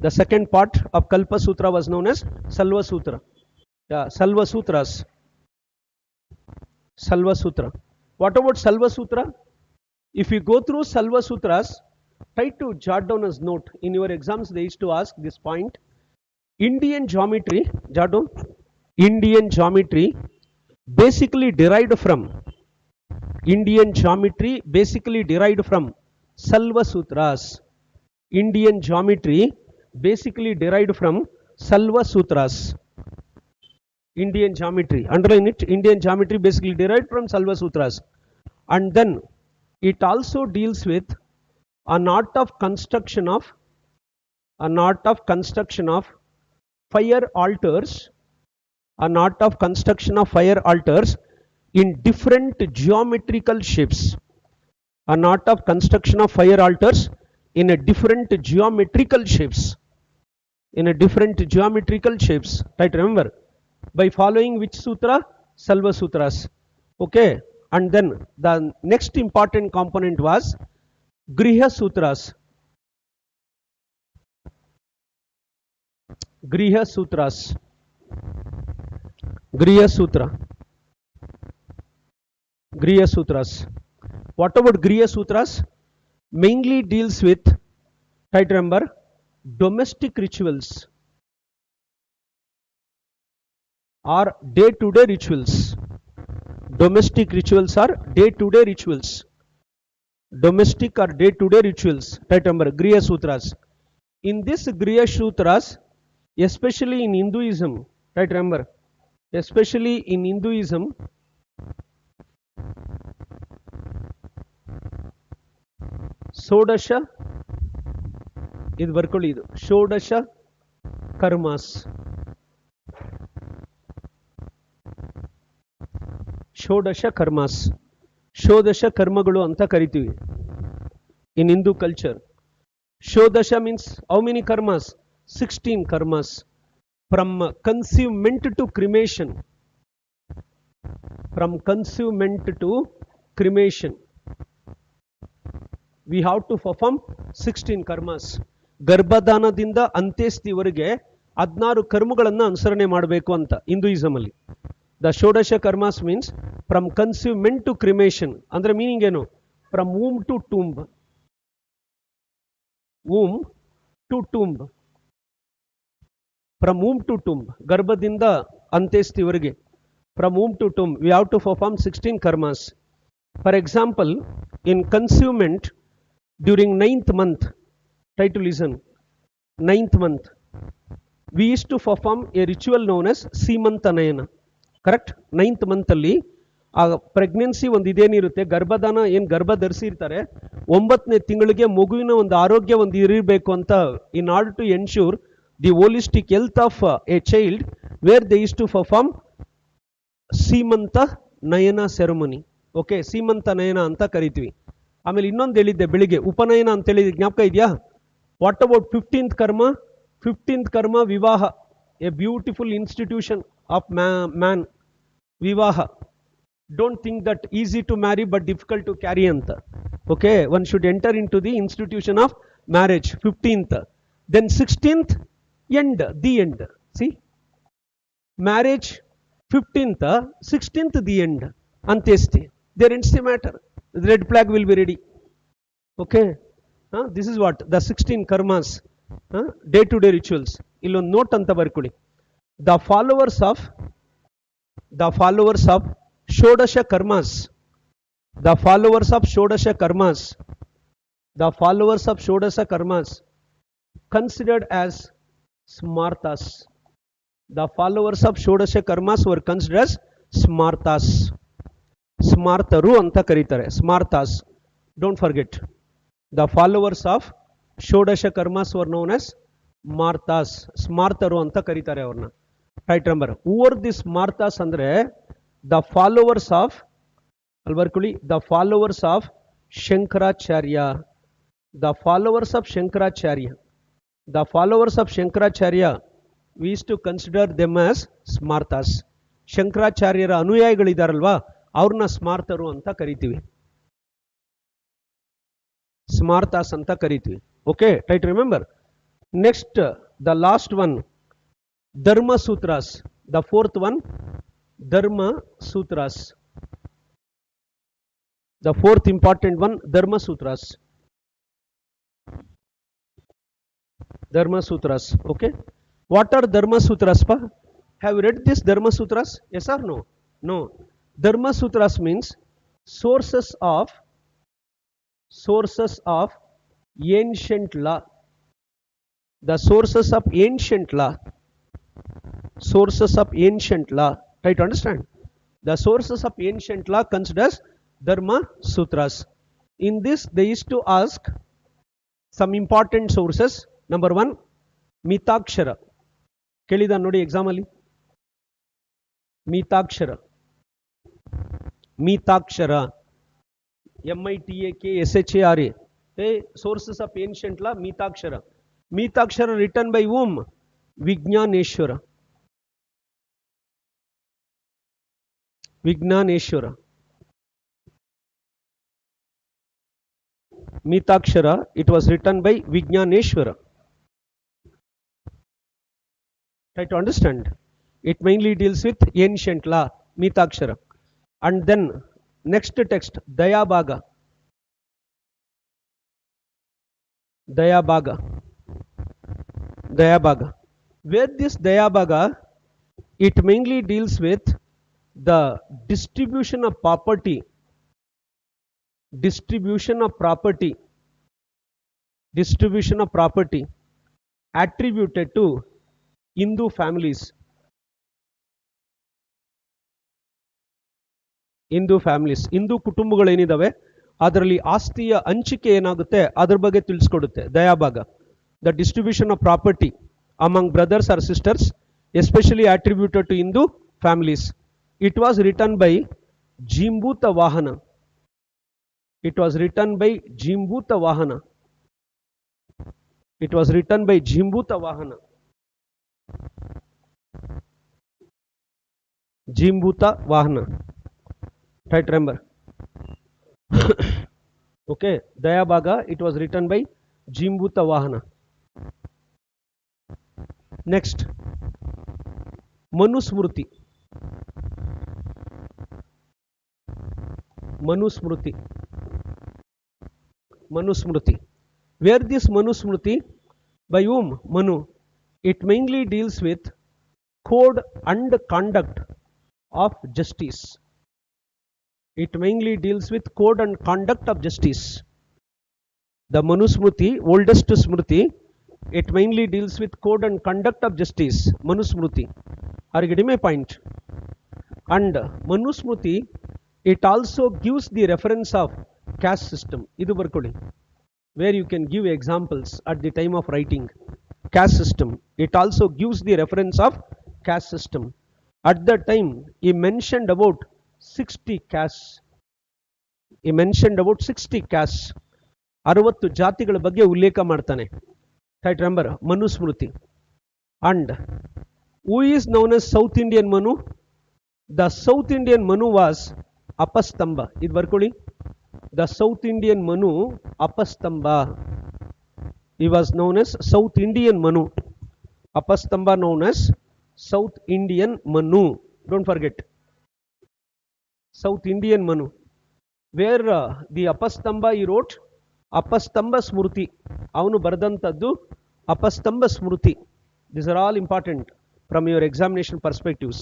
S1: The second part of Kalpasutra was known as Salva Sutra. Yeah, Salva Sutras. Salva Sutra. What about Salva Sutra? If you go through Salva Sutras, try to jot down as note. In your exams, they used to ask this point. Indian geometry, jot down. Indian geometry basically derived from Salva Sutras. Indian geometry basically derived from Salva Sutras. Indian geometry, underline it, Indian geometry basically derived from Salva Sutras. And then it also deals with an art of construction of fire altars, in different geometrical shapes. An art of construction of fire altars in a different geometrical shapes. Right, remember, by following which sutra? Salva Sutras. Okay, and then the next important component was Griha Sutras. Griha Sutra. What about Griha Sutras? Mainly deals with, try to remember, domestic rituals or day-to-day rituals. Domestic rituals are day-to-day rituals. Domestic or day-to-day rituals. Try to remember, Griha Sutras. In this Griha Sutras, especially in Hinduism, right, remember, especially in Hinduism, Shodasha, ಇದು ಬರ್ಕೊಳ್ಳಿ, ಇದು ಷೋಡಶ karmas. ಷೋಡಶ karmas, ಷೋಡಶ ಕರ್ಮಗಳು ಅಂತ ಕರಿತೀವಿ in Hindu culture. Shodasha means how many karmas? 16 karmas. From conceivement to cremation. From conceivement to cremation, we have to perform 16 karmas. ಗರ್ಭದಾನದಿಂದ ಅಂತ್ಯೇಷ್ಟಿವರೆಗೆ 16 ಕರ್ಮಗಳನ್ನು ಅನುಸರಣೆ ಮಾಡಬೇಕು ಅಂತ ಹಿಂದೂಯಿಸಮ್ ಅಲ್ಲಿ. The shodasha karmas means from consummation to cremation. ಅಂದ್ರೆ meaning ಏನು? From womb to tomb. womb to tomb. From womb to tomb, ಗರ್ಭದಿಂದ ಅಂತ್ಯೇಷ್ಟಿವರೆಗೆ, from womb to tomb, we have to perform 16 karmas. For example, in conceivement during 9th month, try to listen, 9th month, we used to perform a ritual known as Seemantanayana. Correct? 9th month ಅಲ್ಲಿ ಆ pregnancy ಒಂದು ಇದೇನಿರುತ್ತೆ, ಗರ್ಭದಾನ ಏನು ಗರ್ಭ ಧರಿಸಿರ್ತಾರೆ, 9ನೇ ತಿಂಗಳಿಗೆ ಮಗುವಿನ ಒಂದು ಆರೋಗ್ಯ ಒಂದು ಇರಬೇಕು ಅಂತ, in order to ensure the holistic health of a child, where they use to perform seemantha nayana ceremony. Okay, ಸೀಮಂತ ನಯನ ಅಂತ ಕರಿತೀವಿ. ಆಮೇಲೆ ಇನ್ನೊಂದು ಹೇಳಿದ್ದೆ ಬೆಳಿಗ್ಗೆ, ಉಪನಯನ ಅಂತ ಹೇಳಿದ ಜ್ಞಾಪಕ ಇದೆಯಾ? ವಾಟ್ ಅಬೌಟ್ 15th ಕರ್ಮ? 15th ಕರ್ಮ ವಿವಾಹ, A beautiful institution of man. ವಿವಾಹ, don't think that easy to marry but difficult to carry anta. Okay, one should enter into the institution of marriage. 15th, then 16th, end, the end. See, marriage 15th, 16th, the end, antesti, there ends the matter. The red flag will be ready. Okay, this is what the 16 karmas, day to day rituals. Illon note anta barkoli. The followers of Shodasha karmas, the followers of Shodasha karmas, considered as smartas. The followers of Shodasha karmas were considered as smartas. Smartaru anta karitare, smartas. Don't forget, the followers of Shodasha karmas were known as smartas. Smartaru anta karitare avarna. Right, remember, who are these smartas andre? The followers of Shankaracharya, The followers of Shankaracharya. The followers of Shankaracharya, we used to consider them as Smartas. ಶಂಕರಾಚಾರ್ಯರ ಅನುಯಾಯಿಗಳಿದಾರಲ್ವಾ ಅವ್ರನ್ನ ಸ್ಮಾರ್ತರು ಅಂತ ಕರಿತೀವಿ, ಸ್ಮಾರ್ತಾಸ್ ಅಂತ ಕರಿತೀವಿ. Okay, try to remember. Next, the last one, Dharma Sutras. The fourth one, Dharma sutras. The fourth important one, Dharma Sutras. Dharma Sutras. Okay. What are Dharma Sutras, pa? Have you read this Dharma Sutras? Yes or no? No. Dharma Sutras means sources of ancient law. The sources of ancient law. Sources of ancient law. Try to understand. The sources of ancient law considers Dharma Sutras. In this, they used to ask some important sources. Number one, Mitakshara. Kelida nodi exam ali. Mitakshara. Mitakshara. Mitakshara. Hey, sources of ancient law, Mitakshara. Mitakshara written by whom? Vijnaneshwara. Vijnaneshwara. Mitakshara, it was written by Vijnaneshwara. Try to understand. It mainly deals with ancient law, Mitakshara. And then next text, Dayabhaga. Dayabhaga. Dayabhaga. Where this Dayabhaga, it mainly deals with the distribution of property. Distribution of property attributed to Hindu families. Hindu families, Hindu ಕುಟುಂಬಗಳು ಏನಿದಾವೆ ಅದರಲ್ಲಿ ಆಸ್ತಿಯ ಹಂಚಿಕೆ ಏನಾಗುತ್ತೆ ಅದರ ಬಗ್ಗೆ ತಿಳಿಸ್ಕೊಡುತ್ತೆ ದಯಾಭಾಗ. The distribution of property among brothers or sisters, especially attributed to Hindu families. It was written by Jimbuta Vahana. It was written by Jimbuta Vahana. It was written by Jimbuta Vahana. Jimbuta Vahana. Try to remember. Okay, Dayabhaga, it was written by Jimbuta Vahana. Next, Manusmriti. Manusmriti. Manusmriti. Where this Manusmriti? By whom? Manu. It mainly deals with code and conduct of justice. It mainly deals with code and conduct of justice. The Manusmriti, oldest Smriti, it mainly deals with code and conduct of justice. Manusmriti. Are you getting my point? And Manusmriti, it also gives the reference of caste system. Idu barkodi. Where you can give examples at the time of writing. Caste system. It also gives the reference of caste system. At that time, he mentioned about 60 castes. He mentioned about 60 castes. 60 ಜಾತಿಗಳ ಬಗ್ಗೆ ಉಲ್ಲೇಖ ಮಾಡ್ತಾನೆ. Try to remember, Manusmriti. And who is known as South Indian Manu? The South Indian Manu was Apastamba. Idu barkodi. The South Indian Manu, Apastamba. He was known as South Indian Manu. Apastamba known as South Indian Manu. Don't forget. South Indian Manu. Where the Apastamba he wrote, Apastamba Smriti. Avanu baradantaddu Apastamba Smriti. These are all important from your examination perspectives.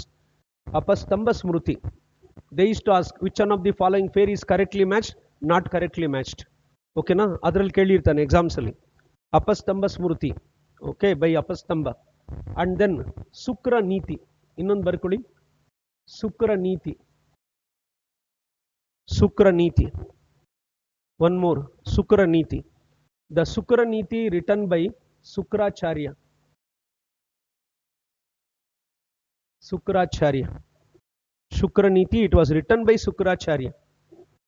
S1: Apastamba Smriti. They used to ask which one of the following pair is correctly matched, not correctly matched. Okay na? Adರಲ್ಲಿ ಕೇಳಿರ್ತಾನೆ exams ಅಲ್ಲಿ. Apastamba Smriti. Okay, by Apastamba. And then Sukra Niti. ಇನ್ನೊಂದು ಬರ್ಕೊಳ್ಳಿ. Sukra Niti. Sukra Niti. One more. Sukra Niti. The Sukra Niti written by Sukracharya. Sukracharya. Shukra Niti, it was written by Sukracharya.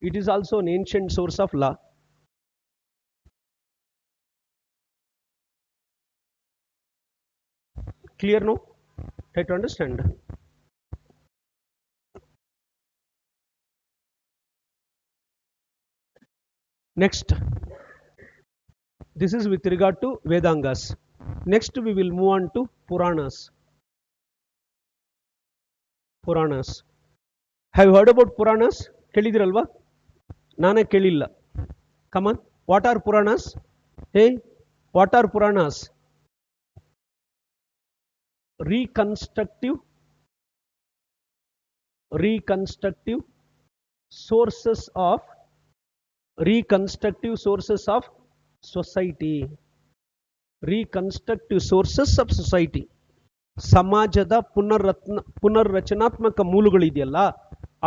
S1: It is also an ancient source of law. Clear now? Try to understand. Next, this is with regard to Vedangas. Next we will move on to Puranas. Puranas. Have you heard about Puranas? ಕೇಳಿದಿರಲ್ವಾ? ನಾನೇ ಕೇಳಿಲ್ಲ. Come on. What are Puranas? Hey, what are Puranas? Reconstructive sources of society. Reconstructive sources of society. ಸಮಾಜದ ಪುನರ್ರಚನಾತ್ಮಕ ಮೂಲಗಳಿದೆಯಲ್ಲ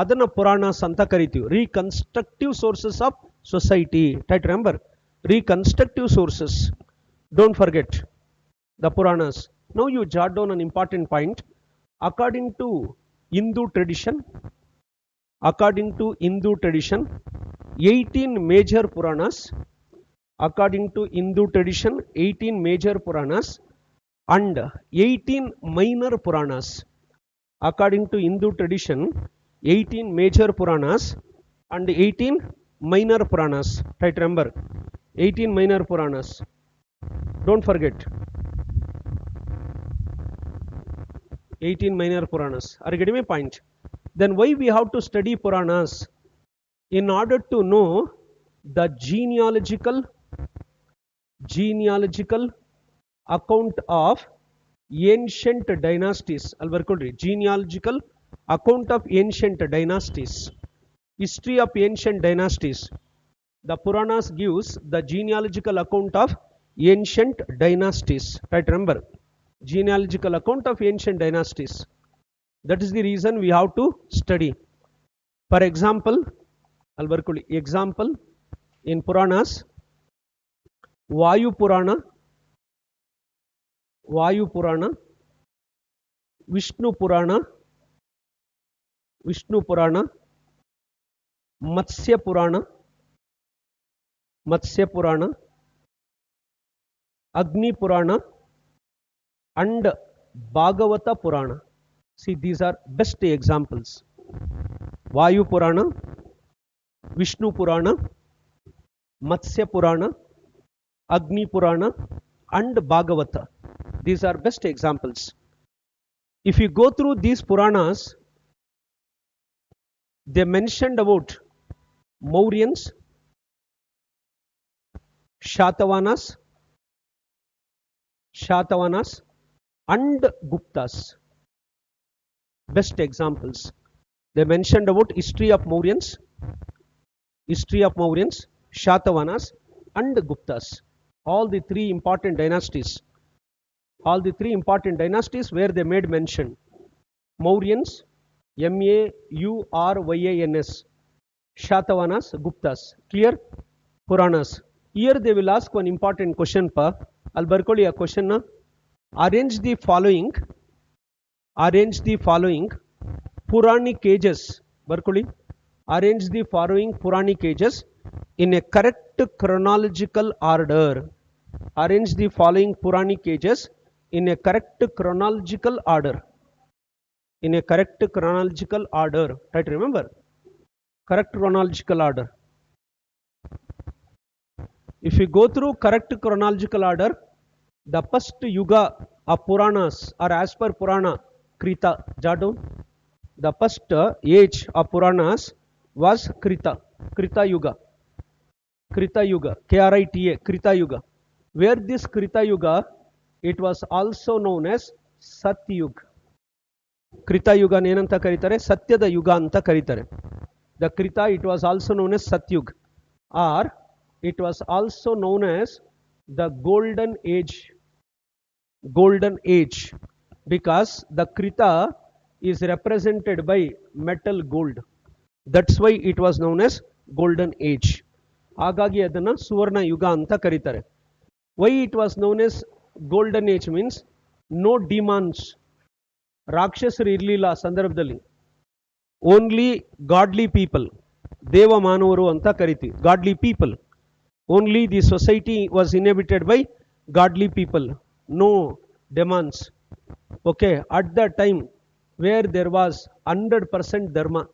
S1: ಅದನ್ನ ಪುರಾಣಸ್ ಅಂತ ಕರಿತೀವಿ. Reconstructive sources of society. Try to remember reconstructive sources. Don't forget the Puranas. Now you jot down an important point. According to Hindu tradition, 18 major Puranas. According to Hindu tradition, 18 major Puranas and 18 minor Puranas. According to Hindu tradition, 18 major Puranas and 18 minor Puranas. Try to remember 18 minor Puranas. Don't forget 18 minor Puranas. Are you getting my point? Then why we have to study Puranas? In order to know the genealogical account of ancient dynasties. Genealogical account of ancient dynasties. History of ancient dynasties. The Puranas gives the genealogical account of ancient dynasties. Right, remember genealogical account of ancient dynasties. That is the reason we have to study. For example, in Puranas, Vayu Purana, Vishnu Purana, Matsya Purana, Agni Purana and Bhagavata Purana. See, these are best examples. Vayu Purana, Vishnu Purana, Matsya Purana, Agni Purana and Bhagavata. These are best examples. If you go through these Puranas, they mentioned about Mauryans, Shatavahanas and Guptas. Best examples. They mentioned about history of Mauryans, Shatavahanas and Guptas. All the three important dynasties. Where they made mention. Mauryans, Mauryans, Shatavahanas, Guptas. Clear? Puranas. Here they will ask one important question. I'll barkoli a question. Arrange the following Puranic ages. Barkoli. Arrange the following Puranic ages in a correct chronological order. Arrange the following Puranic ages in a correct chronological order. Try to remember. Correct chronological order. If you go through correct chronological order, the first yuga of Puranas or as per Purana, Krita. Jadu. The first age of Puranas was Krita Yuga. Krita Yuga. Krita Yuga. Where this Krita Yuga, it was also known as Satyug. Krita Yuga nenanta karitare? Satyada Yuga anta karitare. The Krita, it was also known as Satyug, or it was also known as the golden age, because the Krita is represented by metal gold. That's why it was known as golden age. ಹಾಗಾಗಿ ಅದನ್ನ ಸುವರ್ಣ ಯುಗ ಅಂತ ಕರೀತಾರೆ. Why it was known as golden age means no demons, ರಾಕ್ಷಸರು ಇರಲಿಲ್ಲ ಆ ಸಂದರ್ಭದಲ್ಲಿ. Only godly people, ದೇವ ಮಾನವರು ಅಂತ ಕರಿತೀವಿ. Godly people. Only the society was inhabited by godly people. No demons. Okay, at the time where there was 100% dharma,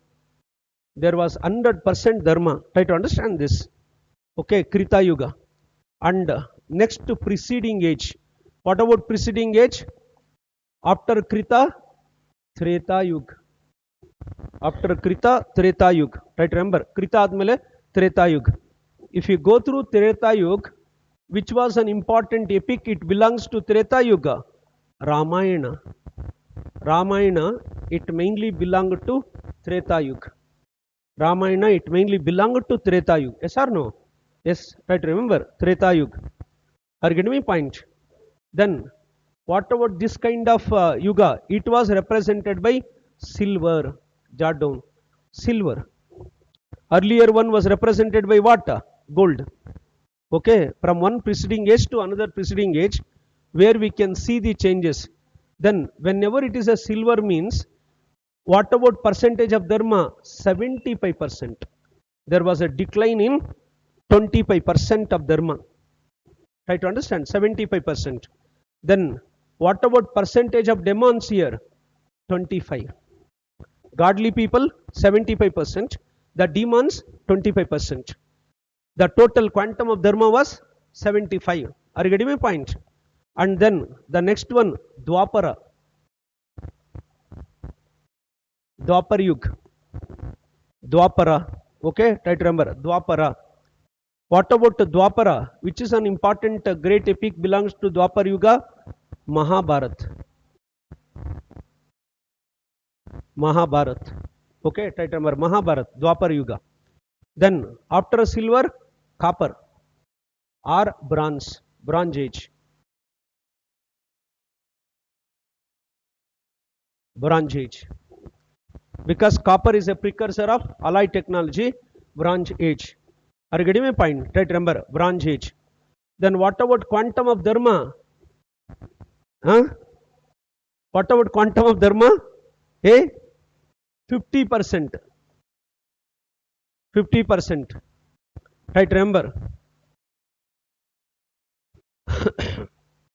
S1: there was 100% dharma. Try to understand this. Okay, Krita Yuga. And next to preceding age. What about preceding age? After Krita, Treta Yuga. After Krita, Treta Yuga. Right, remember, Krita admele Treta Yuga. If you go through Treta Yuga, which was an important epic, it belongs to Treta Yuga. Ramayana. Ramayana, it mainly belonged to Treta Yuga. Ramayana, it mainly belonged to Treta Yuga. Yes or no? Yes, right, remember, Treta Yuga. Are you getting me point? Then, what about this kind of yuga? It was represented by silver. Jot down. Silver. Earlier one was represented by what? Gold. Okay, from one preceding age to another preceding age, where we can see the changes. Then, whenever it is a silver means, what about percentage of dharma? 75%. There was a decline in 25% of dharma. Try to understand, 75%. Then, what about percentage of demons here? 25. Godly people, 75%. The demons, 25%. The total quantum of dharma was 75. Are you getting my point? And then, the next one, Dwapara. Dwapar Yuga. Dwapara. Okay, try to remember. Dwapara. What about Dwapara? Which is an important great epic belongs to Dwapar Yuga? Mahabharata. Mahabharata. Okay, try to remember. Mahabharata. Dwapar Yuga. Then, after silver, copper or bronze. Bronze age. Bronze age. Because copper is a precursor of alloy technology, Bronze age. Are you getting my point? Try to remember, Bronze age. Then what about quantum of dharma? Huh? What about quantum of dharma? Hey, 50%. 50%. Try to remember.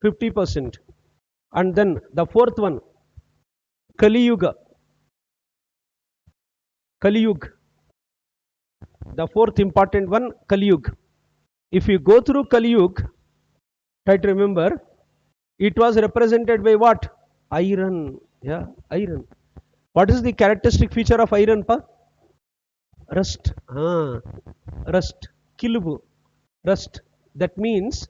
S1: 50%. And then the fourth one, Kali Yuga. Kali Yuga. The fourth important one, Kali Yuga. If you go through Kali Yuga, try to remember, it was represented by what? Iron. Yeah, iron. What is the characteristic feature of iron? Pa? Rust. Rust. Kilubu. Rust. That means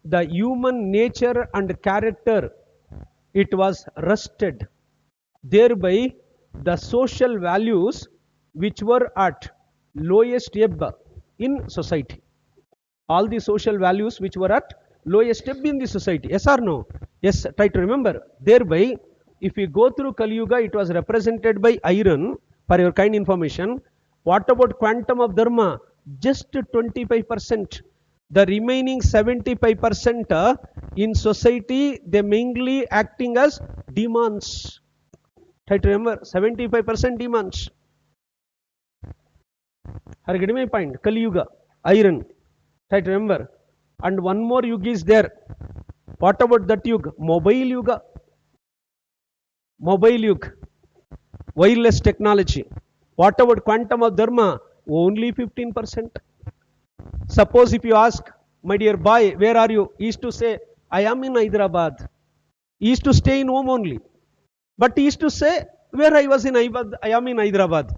S1: the human nature and character, it was rusted. Thereby, the social values which were at lowest ebb in society. All the social values which were at lowest ebb in the society. Yes or no? Yes, try to remember. Thereby, if you go through Kali Yuga, it was represented by iron, for your kind information. What about quantum of dharma? Just 25%. The remaining 75% in society, they mainly acting as demons. Try to remember, 75% demons. Are you getting my point? Kali Yuga, iron. Try to remember. And one more yuga is there. What about that yuga? Mobile yuga. Mobile yuga. Wireless technology. What about quantum of dharma? Only 15%. Suppose if you ask, my dear boy, where are you? He used to say, I am in Hyderabad. He used to stay in home only. But he used to say, where I was in Hyderabad, I am in Hyderabad.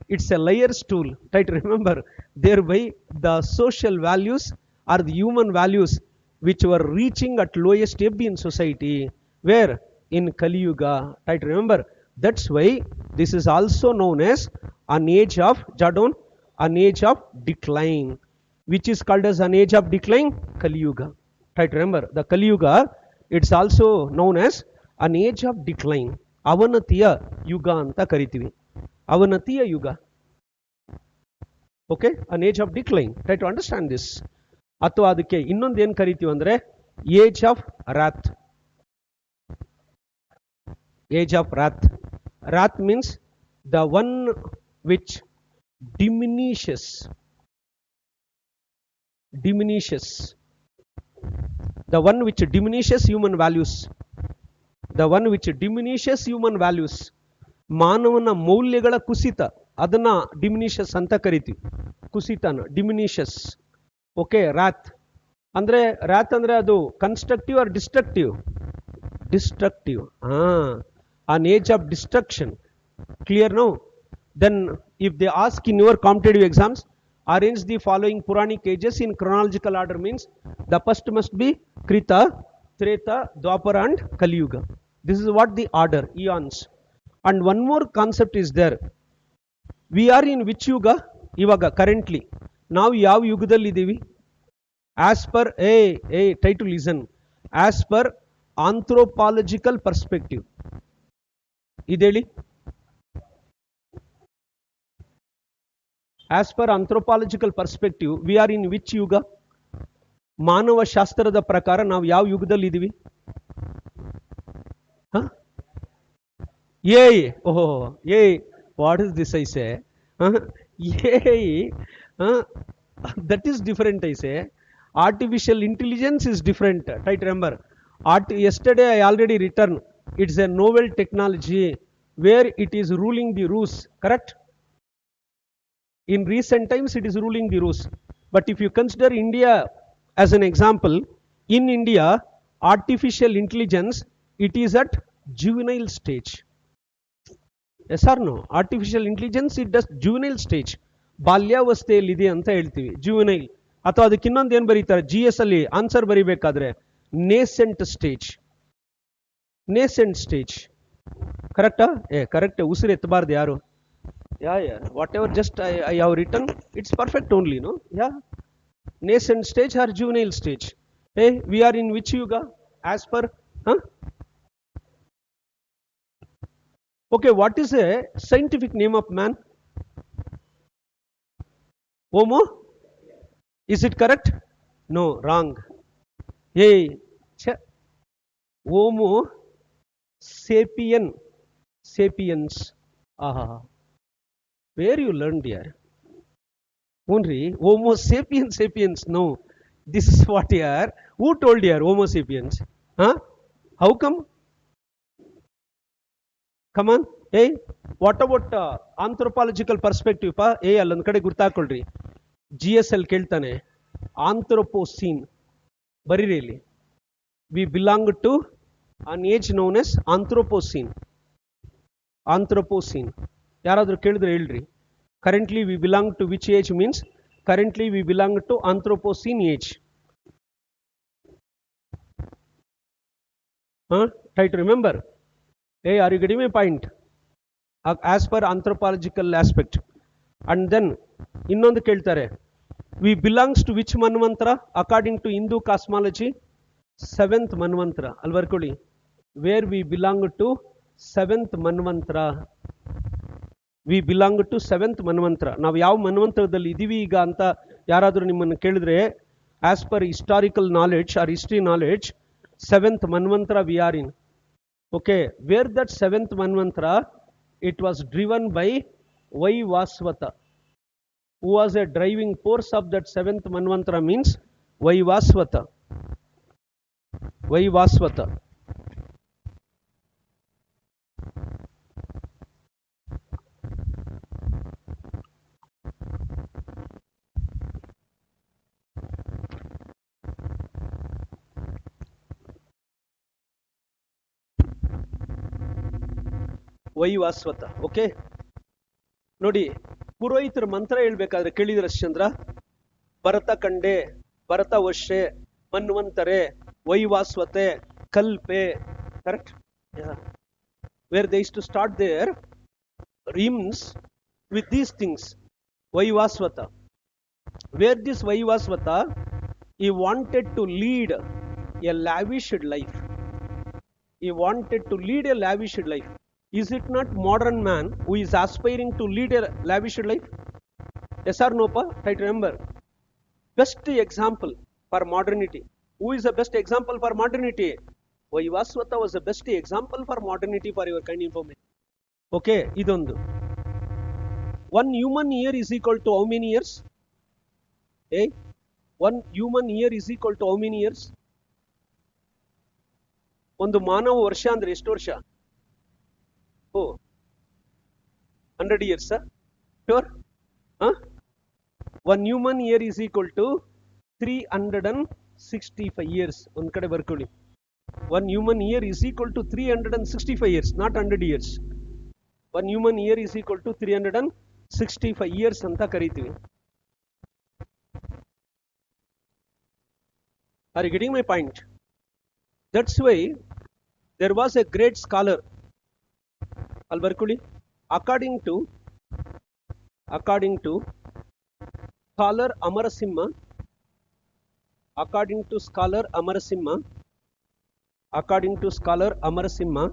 S1: It's a liar's tool. Try to remember. Thereby, the social values are the human values which were reaching at lowest ebb in society. Where? In Kali Yuga. Try to remember. That's why this is also known as an age of Jadon, an age of decline. Which is called as an age of decline? Kali Yuga. Try to remember. The Kali Yuga, it's also known as an age of decline. Avanatiya Yuga anta karitivi. Avanatiya Yuga. Okay, an age of decline. Try to understand this. ಅಥವಾ ಅದಕ್ಕೆ ಇನ್ನೊಂದು ಏನು ಕರಿತೀವಿ ಅಂದ್ರೆ age of Rath. Age of wrath. Wrath means the one which diminishes. The one which diminishes human values. The one which diminishes human values. ಮಾನವನ ಮೌಲ್ಯಗಳ ಕುಸಿತ, ಅದನ್ನ ಡಿಮಿನಿಷಸ್ ಅಂತ ಕರಿತೀವಿ. ಕುಸಿತನ ಡಿಮಿನಿಷಸ್. ಓಕೆ, ರಾತ್ ಅಂದ್ರೆ ಅದು constructive or destructive? Destructive. an age of destruction. Clear now? Then if they ask in your competitive exams, arrange the following Puranic ages in chronological order, means the first must be Krita, Treta, Dwapara and Kali Yuga. This is what the order, eons. And one more concept is there. We are in which yuga? Ivaga, currently. Now yav yugadalli idivi? As per, try to listen. As per anthropological perspective. Ideli? As per anthropological perspective, we are in which yuga? Manava shastrada prakara ನಾವು ಯಾವ ಯುಗದಲ್ಲಿ ಇದೀವಿ? What is this I say? That is different I say. Artificial intelligence is different. Try to remember. Yesterday I already written. It's a novel technology where it is ruling the roost. Correct? In recent times it is ruling the roost. But if you consider India as an example, in India, artificial intelligence, it is at juvenile stage. Yes or no? Artificial intelligence, it does juvenile stage. ಬಾಲ್ಯಾವಸ್ಥೆಯಲ್ಲಿದೆ ಅಂತ ಹೇಳ್ತೀವಿ, juvenile. ಅಥವಾ ಅದಕ್ಕೆ ಇನ್ನೊಂದು ಏನು ಬರೀತಾರೆ, GS ಅಲ್ಲಿ answer ಬರೀಬೇಕಾದ್ರೆ nascent stage. Nascent stage. ಕರೆಕ್ಟಾ? ಕರೆಕ್ಟ್. ಉಸಿರು ಎತ್ತಬಾರ್ದು ಯಾರು. Whatever just I have written, it's perfect only, no? Nascent stage or juvenile stage. We are in which yuga? As per, okay, what is a scientific name of man? Homo? Is it correct? No, wrong. Homo sapien. Sapiens. Where you learned here? Only Homo sapiens, sapiens. No, this is what here. Who told here Homo sapiens? How come? Come on. What about anthropological perspective? ಅಲ್ಲೊಂದು ಕಡೆ ಗುರ್ತಾಕೊಳ್ರಿ. GSL ಕೇಳ್ತಾನೆ, Anthropocene ಬರೀರಿ ಇಲ್ಲಿ. We belong to an age known as Anthropocene. Anthropocene. ಯಾರಾದರೂ ಕೇಳಿದ್ರೆ ಹೇಳ್ರಿ. Currently we belong to which age means currently we belong to Anthropocene age. Try to remember. Are you getting my point? As per anthropological aspect. And then ಇನ್ನೊಂದು ಕೇಳ್ತಾರೆ, we belongs to which manvantra according to Hindu cosmology? 7th manvantra. ಅಲ್ಲಿ ಬರ್ಕೊಳ್ಳಿ. Where we belong to 7th manvantra. We belong to 7th manvantra. ನಾವು ಯಾವ ಮನ್ವಂತ್ರದಲ್ಲಿ ಇದೀವಿ ಈಗ ಅಂತ ಯಾರಾದರೂ ನಿಮ್ಮನ್ನು ಕೇಳಿದ್ರೆ, as per historical knowledge or history knowledge, 7th manvantra we are in. Okay, where that 7th manvantra, it was driven by Vaivasvata. Who was a driving force of that 7th manvantra means Vaivasvata. Vaivasvata. Vaivasvata. Okay ನೋಡಿ, ಪುರೋಹಿತರ ಮಂತ್ರ ಹೇಳ್ಬೇಕಾದ್ರೆ ಕೇಳಿದ್ರೆ ಚಂದ್ರ, ಭರತ ಕಂಡೆ, ಭರತ ವಶೆ, ಮನ್ವಂತರೆ, ವೈವಾಸ್ವತೆ, ಕಲ್ಪೆ. Correct? Where they is to start their hymns with these things. Vaivasvata. Where this Vaivasvata, he wanted to lead a lavished life. He wanted to lead a lavished life. Is it not modern man who is aspiring to lead a lavished life? Yes or no, pa? Try to remember. Best example for modernity. Who is the best example for modernity? Vaivasvata was the best example for modernity for your kind information. Okay, idondu. One human year is equal to how many years? One human year is equal to how many years? ಒಂದು ಮಾನವ ವರ್ಷ ಅಂದ್ರೆ ಎಷ್ಟು ವರ್ಷ? ಓ 100 years. Sure? Huh? One human year is equal to 365 years. ಒಂದು ಕಡೆ ಬರ್ಕೊಳ್ಳಿ. One human year is equal to 365 years, not 100 years. One human year is equal to 365 years ಅಂತ ಕರಿತೀವಿ. Are you getting my point? That's why there was a great scholar. ಅಲ್ಲಿ ಬರ್ಕೊಳ್ಳಿ. According to scholar Amarasimha, according to scholar Amarasimha,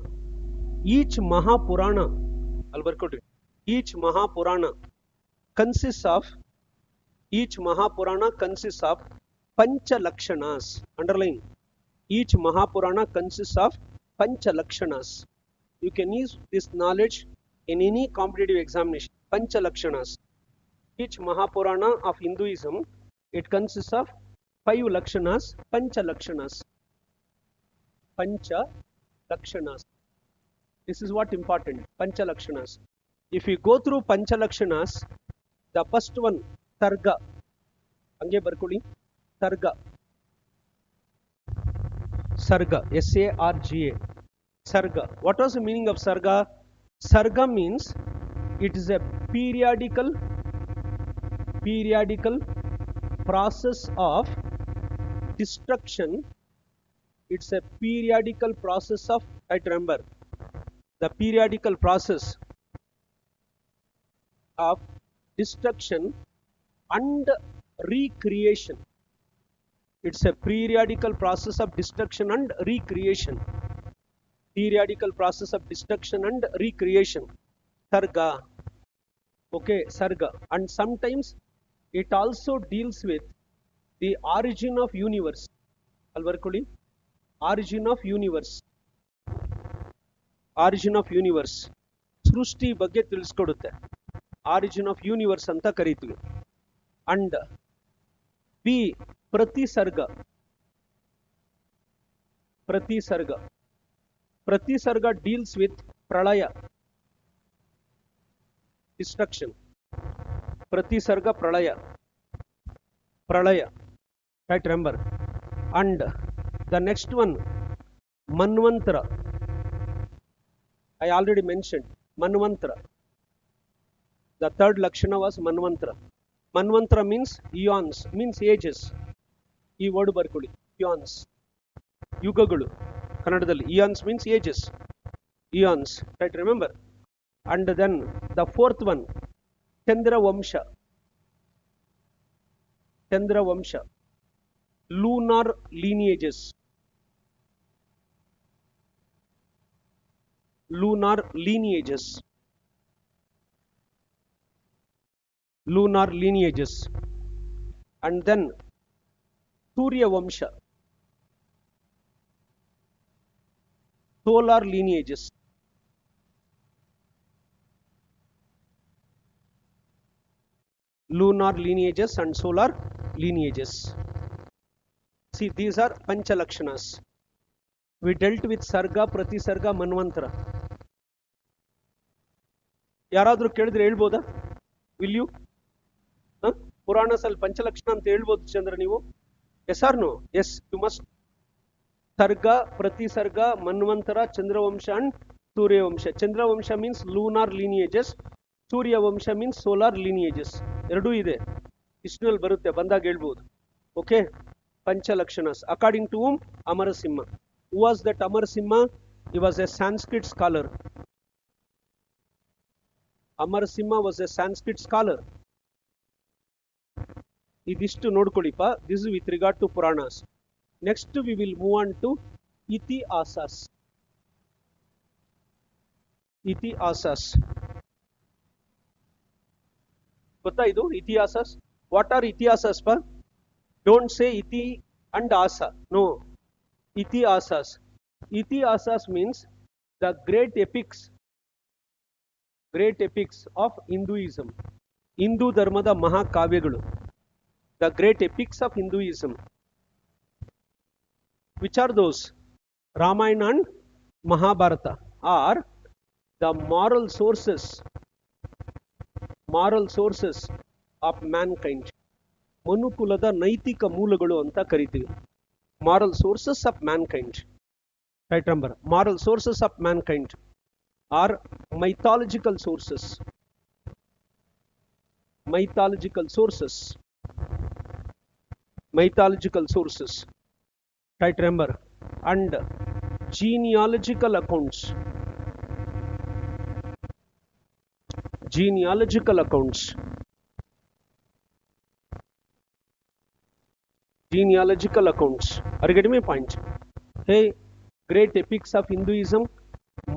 S1: each Mahapurana, ಅಲ್ಲಿ ಬರ್ಕೊಡ್ರಿ, each Mahapurana consists of Pancha Lakshanas. Underline. Each Mahapurana consists of Pancha Lakshanas. You can use this knowledge in any competitive examination. Pancha Lakshanas. Each Mahapurana of Hinduism, it consists of 5 Lakshanas, Pancha Lakshanas. Pancha Lakshanas. This is what important. Pancha Lakshanas. If you go through Pancha Lakshanas, the first one, Sarga. Ange barkuli. Sarga. Sarga. S-A-R-G-A. Sarga. What was the meaning of Sarga? Sarga means it is a periodical process of destruction. It's a periodical process of, I remember, the periodical process of destruction and recreation. It's a periodical process of destruction and recreation. Periodical process of destruction and recreation. Sarga. Okay, Sarga. And sometimes it also deals with the origin of universe. Alvarkuli. Origin of universe. Origin of universe. Srushti ಬಗ್ಗೆ ತಿಳಿಸ್ಕೊಡುತ್ತೆ. Origin of universe ಅಂತ ಕರೀತೀವಿ. And B. Pratisarga. Pratisarga deals with pralaya, destruction. Pratisarga, pralaya. Right, remember. And the next one, Manvantara. I already mentioned Manvantara. The third Lakshana was Manvantara. Manvantara means eons, means ages. ಈ word ಬರ್ಕೊಳ್ಳಿ, eons, ಯುಗಗಳು. ಕನ್ನಡದಲ್ಲಿ eons means ages, eons, right, remember. And then the fourth one, Chandra Vamsha, lunar lineages. And then Surya Vamsha, solar lineages. Lunar lineages and solar lineages. See, these are Pancha Lakshanas. We dealt with Sarga, Pratisarga, Manvantara. ಯಾರಾದರೂ ಕೇಳಿದ್ರೆ ಹೇಳ್ಬೋದಾ? Will you? Puranas ಅಲ್ಲಿ ಪಂಚಲಕ್ಷಣ ಅಂತ ಹೇಳ್ಬೋದು ಚಂದ್ರ ನೀವು? Yes or no? Yes, you must. Sarga, Pratisarga, Manvantara, Chandravamsha and Suryavamsha. Chandravamsha means lunar lineages. Suryavamsha means solar lineages. ಎರಡೂ ಇದೆ. ಇಷ್ಟರಲ್ಲಿ ಬರುತ್ತೆ, ಬಂದಾಗ ಹೇಳ್ಬೋದು. Okay? Panchalakshanas. According to whom? Amarasimha. Who was that Amarasimha? He was a Sanskrit scholar. Amarasimha was a Sanskrit scholar. ಇದಿಷ್ಟು ನೋಡ್ಕೊಳ್ಳಿಪ್ಪ. This is with regard to Puranas. Next we will move on to Itihasas. ಗೊತ್ತಾ ಇದು Itihasas? What are Itihasas pa? Don't say Iti and Asa. No. Itihasas. Itihasas means the great epics of Hinduism. Hindu ಧರ್ಮದ ಮಹಾಕಾವ್ಯಗಳು. The great epics of Hinduism. Which are those? Ramayana and Mahabharata are the moral sources of mankind. ಮನುಕುಲದ ನೈತಿಕ ಮೂಲಗಳು ಅಂತ ಕರಿತೀವಿ. Moral sources of mankind. Right, remember, moral sources of mankind are mythological sources. Mythological sources. Right, remember, and genealogical accounts. Genealogical accounts. Are you getting my point? Hey, great epics of Hinduism,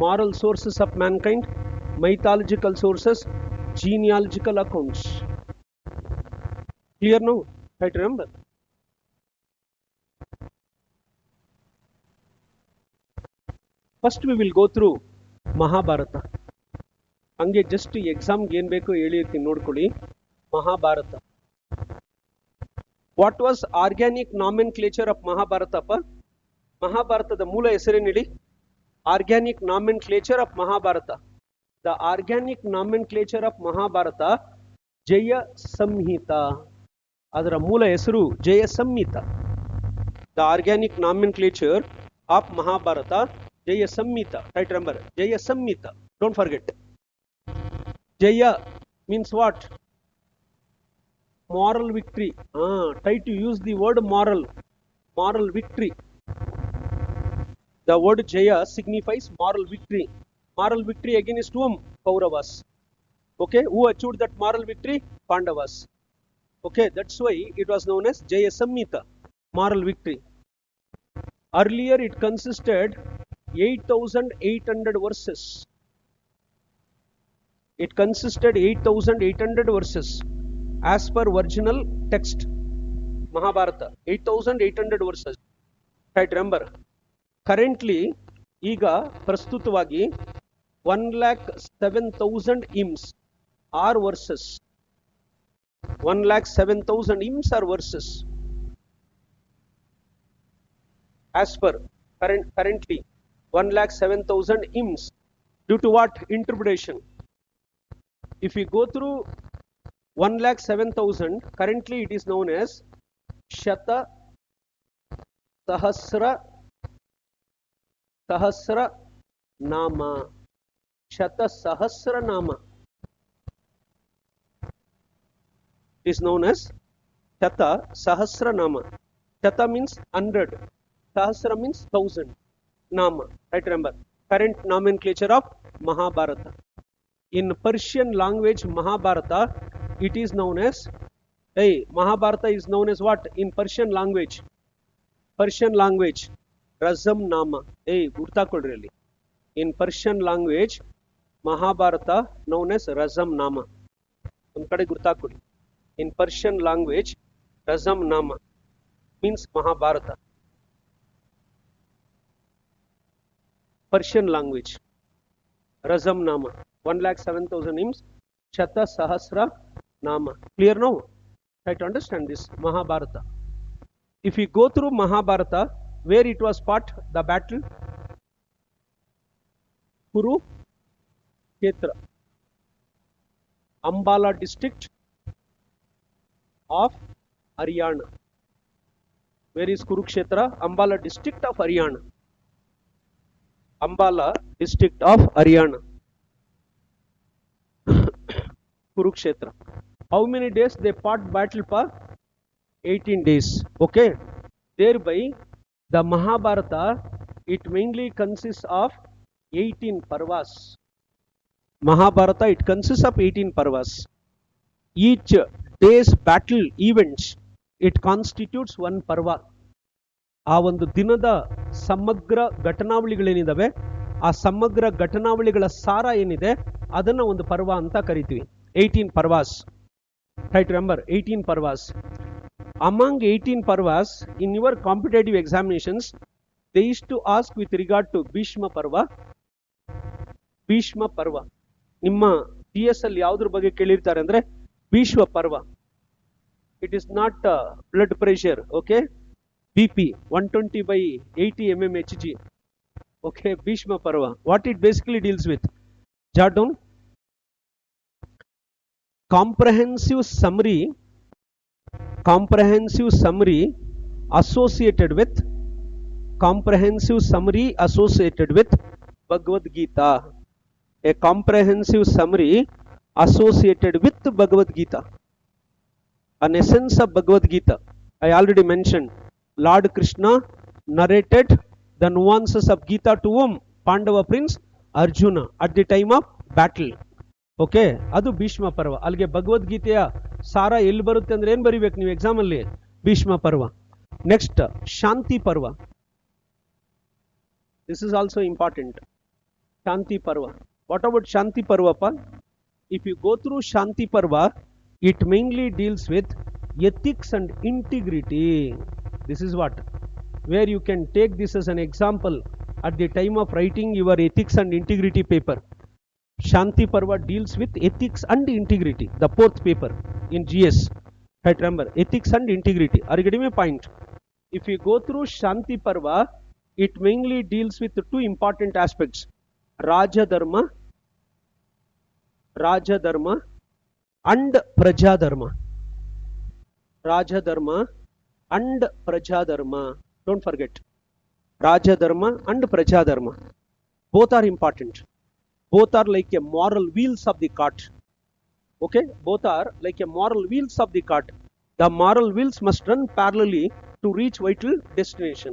S1: moral sources of mankind, mythological sources, genealogical accounts. Clear now? Try to remember. First we will go through Mahabharata. ಹಂಗೆ just ಎಕ್ಸಾಮ್ಗೆ ಏನು ಬೇಕೋ ಹೇಳಿರ್ತೀನಿ ನೋಡ್ಕೊಳ್ಳಿ. Mahabharata. What was organic nomenclature of Mahabharata? ಮಹಾಭಾರತದ ಮೂಲ ಹೆಸರೇನು ಹೇಳಿ? Organic nomenclature of Mahabharata. The organic nomenclature of Mahabharata Jaya Samhita. ಅದರ ಮೂಲ ಹೆಸರು Jaya Samhita. The organic nomenclature of Mahabharata Jaya Samhita. Right, remember, Jaya Samhita. Don't forget. Jaya means what? Moral victory. Try to use the word moral. Moral victory. The word Jaya signifies moral victory. Moral victory against whom? Kauravas. Okay, who achieved that moral victory? Pandavas. Okay, that's why it was known as Jaya Samhita, moral victory. Earlier it consisted 8,800 verses. It consisted 8,800 verses as per original text. Mahabharata 8,800 verses. Right, remember. Currently, ಈಗ ಪ್ರಸ್ತುತವಾಗಿ 1,07,000 hymns are verses. 1,07,000 hymns are verses. As per currently 1,07,000 hymns. Due to what? Interpretation. If we go through 1,07,000, currently it is known as Shata Sahasra Nama. Shata Sahasra Nama is known as Shata Sahasra Nama. Shata means 100. Sahasra means 1,000. Nama. Right, remember. Current nomenclature of Mahabharata. In Persian language, Mahabharata, it is known as, Mahabharata is known as what? In Persian language, Razam Nama. Gurtakodri alli. In Persian language, Mahabharata known as Razam Nama. One kade gurtakodi. In Persian language, Razam Nama means Mahabharata. Persian language, Razam Nama. 1,07,000 hymns, Shata Sahasra Nama. Clear now? Try to understand this Mahabharata. If we go through Mahabharata, where it was fought, the battle? Kurukshetra, Ambala district of Haryana. Where is Kurukshetra? Ambala district of Haryana. Ambala district of Haryana. Kurukshetra. How many days they fought battle for? 18 days. Okay. Thereby, the Mahabharata, it mainly consists of 18 parvas. Mahabharata, it consists of 18 parvas. Each day's battle events, it constitutes one parva. ಆ ಒಂದು ದಿನದ ಸಮಗ್ರ ಘಟನಾವಳಿಗಳೇನಿದಾವೆ, ಆ ಸಮಗ್ರ ಘಟನಾವಳಿಗಳ ಸಾರ ಏನಿದೆ, ಅದನ್ನ ಒಂದು ಪರ್ವ ಅಂತ ಕರಿತೀವಿ. 18 parvas. Right, remember, 18 parvas. Among 18 parvas, in your competitive examinations, they used to ask with regard to Bhishma Parva. Bhishma Parva. ನಿಮ್ಮ PS ಅಲ್ಲಿ ಯಾವುದ್ರ ಬಗ್ಗೆ ಕೇಳಿರ್ತಾರೆ ಅಂದ್ರೆ ಭೀಷ್ಮ ಪರ್ವ. It is not blood pressure, okay? BP 120/80 mmHg. Okay, Bhishma Parva. What it basically deals with? Jot down. Comprehensive summary associated with Bhagavad Gita. A comprehensive summary associated with Bhagavad Gita. An essence of Bhagavad Gita. I already mentioned Lord Krishna narrated the nuances of Gita to whom? Pandava prince Arjuna at the time of battle. Okay ಅದು ಭೀಷ್ಮ ಪರ್ವ. ಅಲ್ಲಿಗೆ ಭಗವದ್ಗೀತೆಯ ಸಾರ ಎಲ್ಲಿ ಬರುತ್ತೆ ಅಂದ್ರೆ ಏನ್ ಬರಿಬೇಕು ನೀವು ಎಕ್ಸಾಮ್ ಅಲ್ಲಿ? ಭೀಷ್ಮ ಪರ್ವ. Next Shanti Parva. This is also important. Shanti Parva. What about Shanti ಪರ್ವಪ್ಪ? If you go through Shanti Parva, it mainly deals with ethics and integrity. This is what, where you can take this as an example at the time of writing your ethics and integrity paper. Shanti Parva deals with ethics and integrity, the fourth paper in GS. Right, remember, ethics and integrity. Are you getting my point? If you go through Shanti Parva, it mainly deals with the two important aspects: Raja Dharma and Praja Dharma. Raja Dharma and Praja Dharma. Don't forget. Raja Dharma and Praja Dharma. Both are important. Both are like a moral wheels of the cart. Okay? Both are like a moral wheels of the cart. The moral wheels must run parallelly to reach vital destination.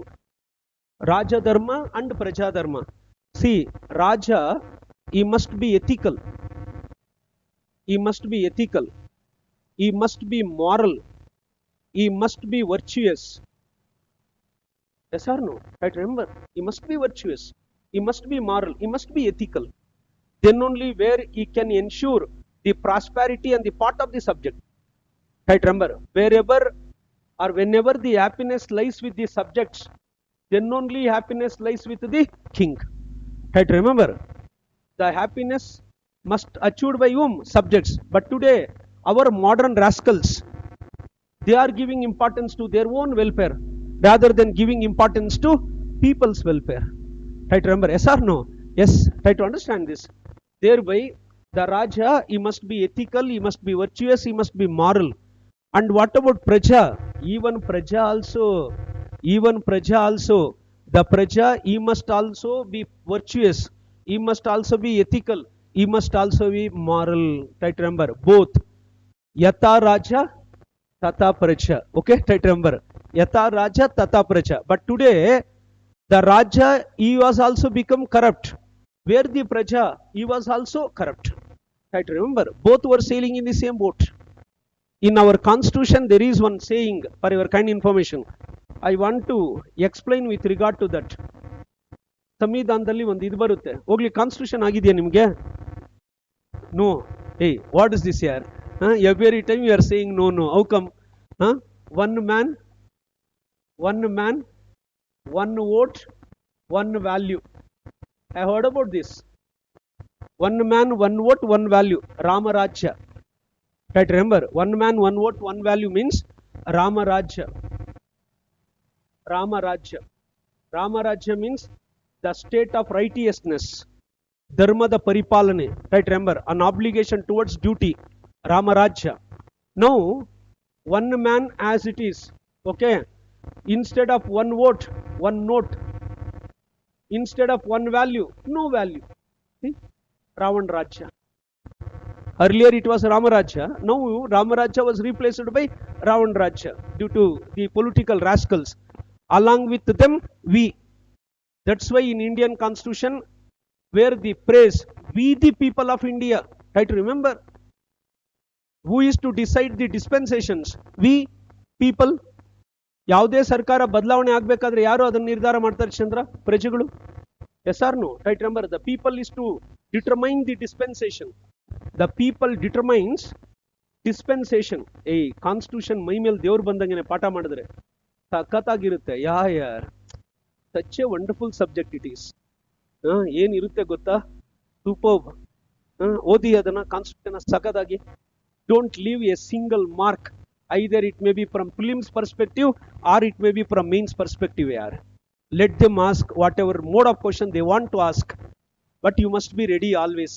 S1: Raja Dharma and Praja Dharma. See, Raja, he must be ethical. He must be ethical. He must be moral. He must be virtuous. Yes or no? Right, remember, he must be virtuous. He must be moral. He must be ethical. Then only where he can ensure the prosperity and the part of the subject. Right, remember, wherever or whenever the happiness lies with the subjects, then only happiness lies with the king. Right, remember, the happiness must achieved by whom? Subjects. But today, our modern rascals, they are giving importance to their own welfare rather than giving importance to people's welfare. Right, remember, yes or no? Yes, try to understand this. Thereby, the Raja, he must be ethical, he must be virtuous, he must be moral. And what about Praja? Even Praja also, the Praja, he must also be virtuous, he must also be ethical, he must also be moral. Try to remember, both. Yata Raja, Tata Praja. Okay, try to remember. Yata Raja, Tata Praja. But today, the Raja, he was also become corrupt. Where the Praja, he was also corrupt. Try to remember, both were sailing in the same boat. In our constitution, there is one saying, for your kind information. I want to explain with regard to that. ಸಂವಿಧಾನದಲ್ಲಿ ಒಂದು ಇದು ಬರುತ್ತೆ. ಹೋಗ್ಲಿ, constitution ಆಗಿದೆಯಾ ನಿಮಗೆ? No. Hey, what is this here? Every time you are saying no. How come? One man, one vote, one value. I heard about this. One man, one vote, one value. Rama Rajya. Right, remember, one man, one vote, one value means Rama Rajya. Rama Rajya. Rama Rajya means the state of righteousness. Dharma the Paripalane. Right, remember, an obligation towards duty. Rama Rajya. Now, one man as it is. Okay. Instead of one vote, one note. Instead of one value, no value. See? Ravan Rajya. Earlier it was Rama Rajya. Now Rama Rajya was replaced by Ravan Rajya due to the political rascals. Along with them, we. That's why in Indian constitution, where the praise, we the people of India. Try to remember. Who is to decide the dispensations? We people. ಯಾವುದೇ ಸರ್ಕಾರ ಬದಲಾವಣೆ ಆಗಬೇಕಾದ್ರೆ ಯಾರು ಅದನ್ನು ನಿರ್ಧಾರ ಮಾಡ್ತಾರೆ ಚಂದ್ರ? ಪ್ರಜೆಗಳು. Yes or no? Right, remember, the people is to determine the dispensation. The people determines dispensation. Constitution ಮೈ ಮೇಲೆ ದೇವ್ರು ಬಂದಂಗೆ ಪಾಠ ಮಾಡಿದ್ರೆ ಸಖತ್ತಾಗಿರುತ್ತೆ. ಯಾರ್ such a wonderful subject it is. ಏನಿರುತ್ತೆ ಗೊತ್ತಾ? ಸೂಪರ್ಬ್. ಓದಿ ಅದನ್ನ, ಕಾನ್ಸ್ಟಿಟ್ಯೂಷನ್ ಸಖತ್ತಾಗಿ. Don't leave a single mark. Either it may be from prelims perspective or it may be from mains perspective. Let them ask whatever mode of question they want to ask, but you must be ready always.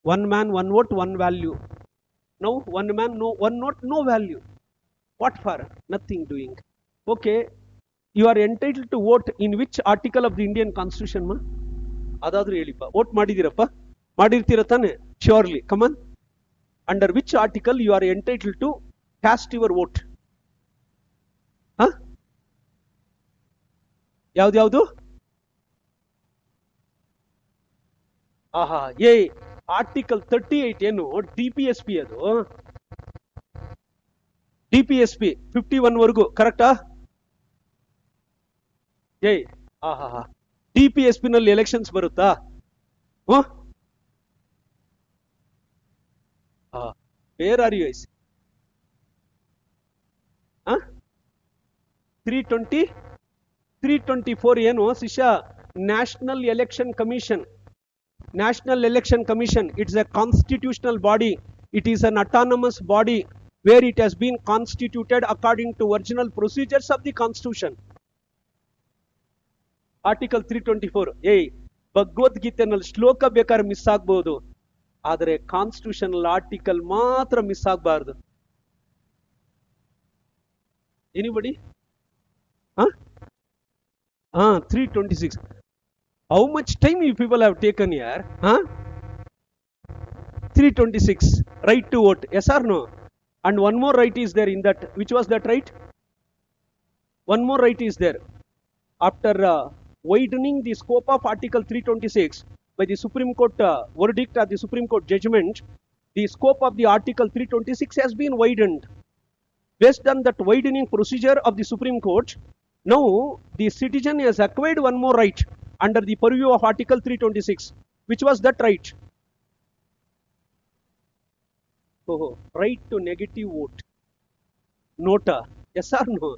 S1: One man, one vote, one value. Now one man, no one vote, no value. What for? Nothing doing. Okay, you are entitled to vote in which article of the Indian Constitution, ma? Adadru ಹೇಳಿಪ್ಪ. vote ಮಾಡಿದಿರಪ್ಪ? ಮಾಡಿರ್ತೀರ ತಾನೆ? Surely, come on. Under which article you are entitled to cast your vote? Huh? ಯಾವ್ದು? ಆಹಾ, article 38 ಏನು? DPSP ಅದು. DPSP 51 ವರೆಗೂ ಕರೆಕ್ಟಾ? ಆಹಾ, DPSP ನಲ್ಲಿ elections ಬರುತ್ತಾ? Where are you guys? 324 ಏನು ಶಿಷ್ಯ? National election commission. National Election Commission, it's a constitutional body. It is an autonomous body where it has been constituted according to original procedures of the Constitution. Article 324. ಭಗವದ್ಗೀತೆನಲ್ಲಿ ಶ್ಲೋಕ ಬೇಕಾದ್ರೆ miss ಆಗ್ಬಹುದು, ಆದರೆ constitutional article ಮಾತ್ರ miss ಆಗಬಾರ್ದು. Anybody? 326. How much time you people have taken here? 326. Right to vote. Yes or no? And one more right is there in that. Which was that right? One more right is there. After widening the scope of Article 326 by the Supreme Court verdict or the Supreme Court judgment, the scope of the Article 326 has been widened. Based on that widening procedure of the Supreme Court, now the citizen has acquired one more right under the purview of Article 326. Which was that right? Right to negative vote. Nota. Yes or no?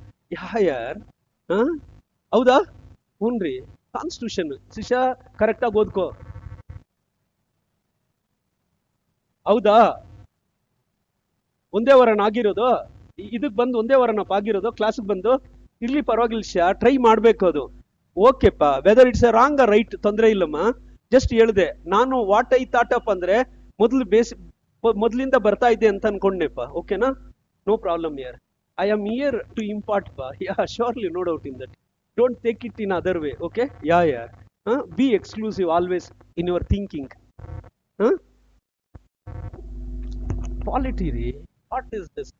S1: ಯಾರ್? ಹೌದಾ? ಹ್ಞೂನ್ರಿ. Constitution ಶಿಷ್ಯ ಕರೆಕ್ಟಾಗಿ ಓದ್ಕೋ. ಹೌದಾ? ಒಂದೇ ವಾರನ ಆಗಿರೋದು? ಇದಕ್ಕೆ ಬಂದು ಒಂದೇ ವಾರನಪ್ಪ ಆಗಿರೋದು? ಕ್ಲಾಸ್ಗೆ ಬಂದು ಇರ್ಲಿ, ಪರವಾಗಿಲ್ಲ ಶಿಷ್ಯ, ಟ್ರೈ ಮಾಡಬೇಕು ಅದು. ಓಕೆಪ್ಪ, whether it's a wrong right ತೊಂದರೆ ಇಲ್ಲಮ್ಮ. ಜಸ್ಟ್ ಹೇಳಿದೆ ನಾನು ವಾಟ್ ಐ ಥಾಟ್ ಅಪ್ ಅಂದ್ರೆ ಮೊದಲಿಂದ ಬರ್ತಾ ಇದೆ ಅಂತ ಅನ್ಕೊಂಡೆಪ್ಪ. ಓಕೆನಾ? ನೋ ಪ್ರಾಬ್ಲಮ್ ಯರ್. I am here to impart ಪಾ. Yeah, surely, no doubt in that. Don't take it in other way. Okay? ಯಾರ್ be exclusive always in your thinking. Polity ರೀ, ವಾಟ್ ಇಸ್ ದಿಸ್?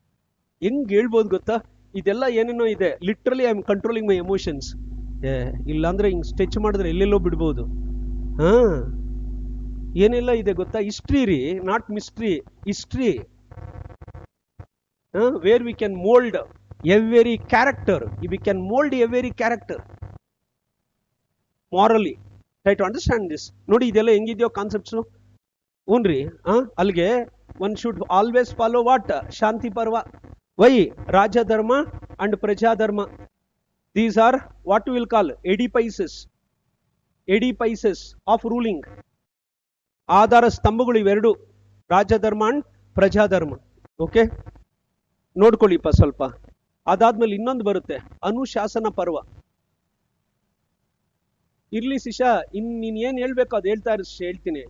S1: ಹೆಂಗ್ ಹೇಳ್ಬೋದು ಗೊತ್ತಾ? ಇದೆಲ್ಲ ಏನೇನೋ ಇದೆ. Literally I am controlling my emotions. ಇಲ್ಲಾಂದ್ರೆ ಹಿಂಗ್ ಸ್ಟೆಚ್ ಮಾಡಿದ್ರೆ ಎಲ್ಲೆಲ್ಲೋ ಬಿಡ್ಬೋದು. ಏನೆಲ್ಲ ಇದೆ ಗೊತ್ತಾ? ಹಿಸ್ಟ್ರಿ ರೀ, not mystery. History where we can mould every character. We can mould every character morally. Try to understand this. ನೋಡಿ ಇದೆಲ್ಲ ಹೆಂಗಿದೆಯೋ ಕಾನ್ಸೆಪ್ಟ್ಸ್. ಹ್ಞೂನ್ರಿ. ಅಲ್ಲಿಗೆ one should always follow what? Shanti Parva. Why? Rajadharma and Prajadharma. These are what we will call edifices of ruling. ಆಧಾರ ಸ್ತಂಭಗಳು ಇವೆರಡು, ರಾಜಧರ್ಮ and ಪ್ರಜಾಧರ್ಮ. Okay, ನೋಡ್ಕೊಳ್ಳಿಪ್ಪ ಸ್ವಲ್ಪ. ಅದಾದ್ಮೇಲೆ ಇನ್ನೊಂದು ಬರುತ್ತೆ, ಅನುಶಾಸನ ಪರ್ವ. ಇರ್ಲಿ ಶಿಷ್ಯ, ನೀನ್ ಏನ್ ಹೇಳ್ಬೇಕು ಅದು ಹೇಳ್ತಾ ಇರ, ಹೇಳ್ತೀನಿ.